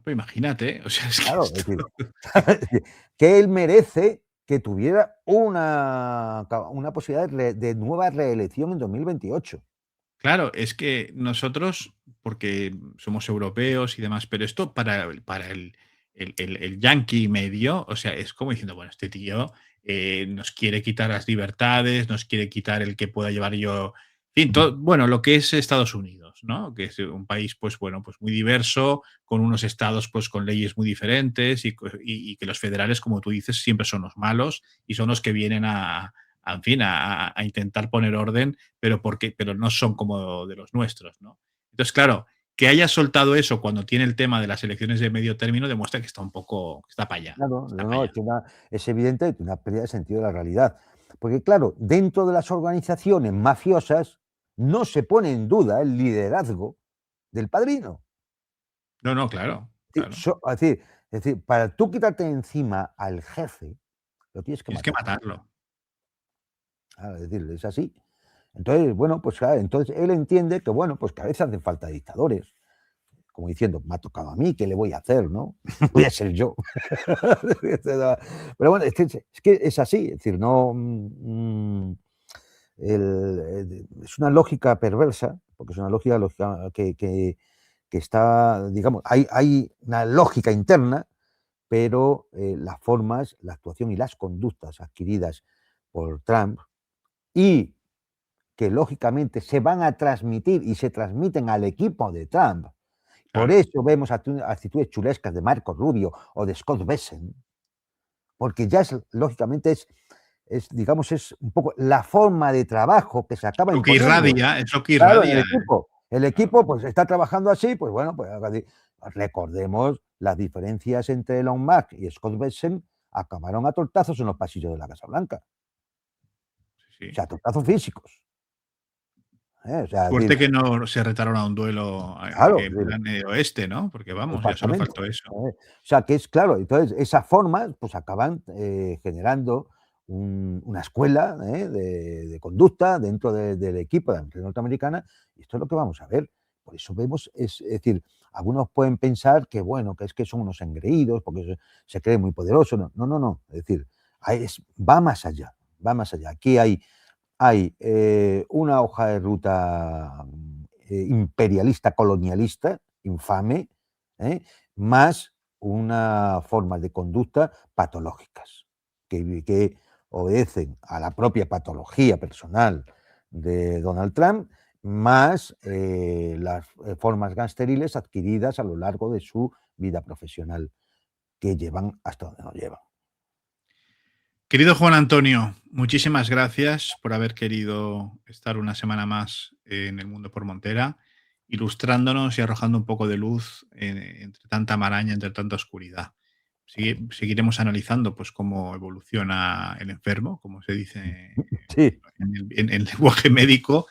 S1: Pues imagínate, o sea, es que
S2: Claro,
S1: esto.
S2: es decir, que él merece que tuviera una posibilidad de nueva reelección en 2028.
S1: Claro, es que nosotros, porque somos europeos y demás, pero esto para el yanqui medio, o sea, es como diciendo, bueno, este tío nos quiere quitar las libertades, nos quiere quitar el que pueda llevar yo, en fin, bueno, lo que es Estados Unidos, ¿no? Que es un país, pues bueno, pues muy diverso, con unos estados, pues con leyes muy diferentes y que los federales, como tú dices, siempre son los malos y son los que vienen en fin, a intentar poner orden pero no son como de los nuestros, ¿no? Entonces, claro, que haya soltado eso cuando tiene el tema de las elecciones de medio término demuestra que está un poco, está para allá,
S2: Claro,
S1: está para
S2: no,
S1: allá.
S2: es evidente que tiene una pérdida de sentido de la realidad. Porque claro, dentro de las organizaciones mafiosas no se pone en duda el liderazgo del padrino.
S1: No, no, claro, claro.
S2: Es decir, para tú quitarte encima al jefe, lo tienes que
S1: Tienes que
S2: matar.
S1: matarlo.
S2: Es decir, es así. Entonces, bueno, pues claro, entonces él entiende que, bueno, pues que a veces hacen falta dictadores, como diciendo, me ha tocado a mí, ¿qué le voy a hacer, no? Voy a ser yo. Pero bueno, es que es así, es decir, no, es una lógica perversa, porque es una lógica que está, digamos, hay una lógica interna, pero las formas, la actuación y las conductas adquiridas por Trump y que lógicamente se van a transmitir y se transmiten al equipo de Trump. Por
S1: Claro.
S2: eso vemos actitudes chulescas de Marco Rubio o de Scott Bessent, porque ya lógicamente digamos, es un poco la forma de trabajo que se acaba
S1: Lo que
S2: imponiendo.
S1: irradia, es lo que
S2: Claro, en el
S1: irradia.
S2: equipo. El
S1: Claro.
S2: equipo, pues, está trabajando así, pues bueno, pues recordemos las diferencias entre Elon Musk y Scott Bessent acabaron a tortazos en los pasillos de la Casa Blanca.
S1: Sí,
S2: O
S1: sí.
S2: sea, tortazos físicos, ¿eh? O sea, es decir,
S1: Suerte que no se retaron a un duelo
S2: claro,
S1: en plan oeste, ¿no? Porque vamos, ya solo
S2: exactamente.
S1: faltó eso.
S2: O sea, que es claro, entonces esas formas, pues acaban generando una escuela de conducta dentro del equipo de la empresa norteamericana, y esto es lo que vamos a ver. Por eso vemos, es decir, algunos pueden pensar que, bueno, que es que son unos engreídos, porque se creen muy poderosos. No, no, no, no. Es decir, va más allá, va más allá. Aquí hay una hoja de ruta imperialista, colonialista, infame, ¿eh? Más unas formas de conducta patológicas, que obedecen a la propia patología personal de Donald Trump, más las formas gangsteriles adquiridas a lo largo de su vida profesional, que llevan hasta donde nos llevan.
S1: Querido Juan Antonio, muchísimas gracias por haber querido estar una semana más en el mundo por Montera, ilustrándonos y arrojando un poco de luz entre tanta maraña, entre tanta oscuridad. Seguiremos analizando pues, cómo evoluciona el enfermo, como se dice
S2: Sí,
S1: en lenguaje médico,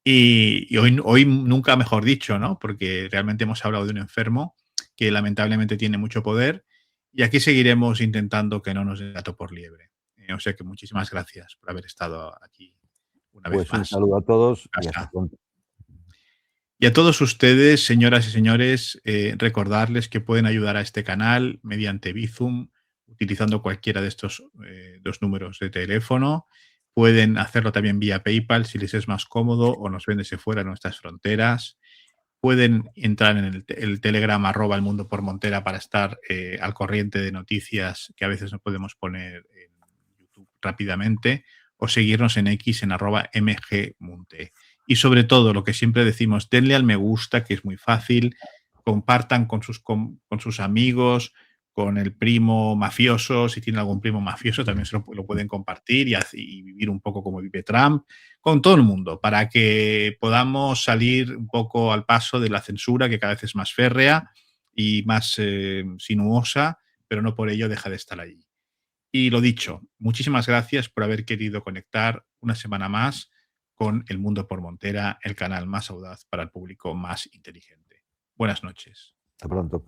S1: y hoy nunca mejor dicho, ¿no? Porque realmente hemos hablado de un enfermo que lamentablemente tiene mucho poder y aquí seguiremos intentando que no nos dé gato por liebre. O sea que muchísimas gracias por haber estado aquí una vez
S2: pues un
S1: más.
S2: saludo a todos y hasta
S1: Casa.
S2: pronto.
S1: Y a todos ustedes, señoras y señores, recordarles que pueden ayudar a este canal mediante Bizum, utilizando cualquiera de estos dos números de teléfono. Pueden hacerlo también vía PayPal si les es más cómodo o nos ven desde fuera de nuestras fronteras. Pueden entrar en el Telegram @el mundo por Montera para estar al corriente de noticias que a veces no podemos poner en YouTube rápidamente o seguirnos en X en @mgmunte. Y sobre todo, lo que siempre decimos, denle al me gusta, que es muy fácil, compartan con sus amigos, con el primo mafioso, si tiene algún primo mafioso, también lo pueden compartir y vivir un poco como vive Trump, con todo el mundo, para que podamos salir un poco al paso de la censura, que cada vez es más férrea y más sinuosa, pero no por ello deja de estar allí. Y lo dicho, muchísimas gracias por haber querido conectar una semana más con El Mundo por Montera, el canal más audaz para el público más inteligente. Buenas noches.
S2: Hasta pronto.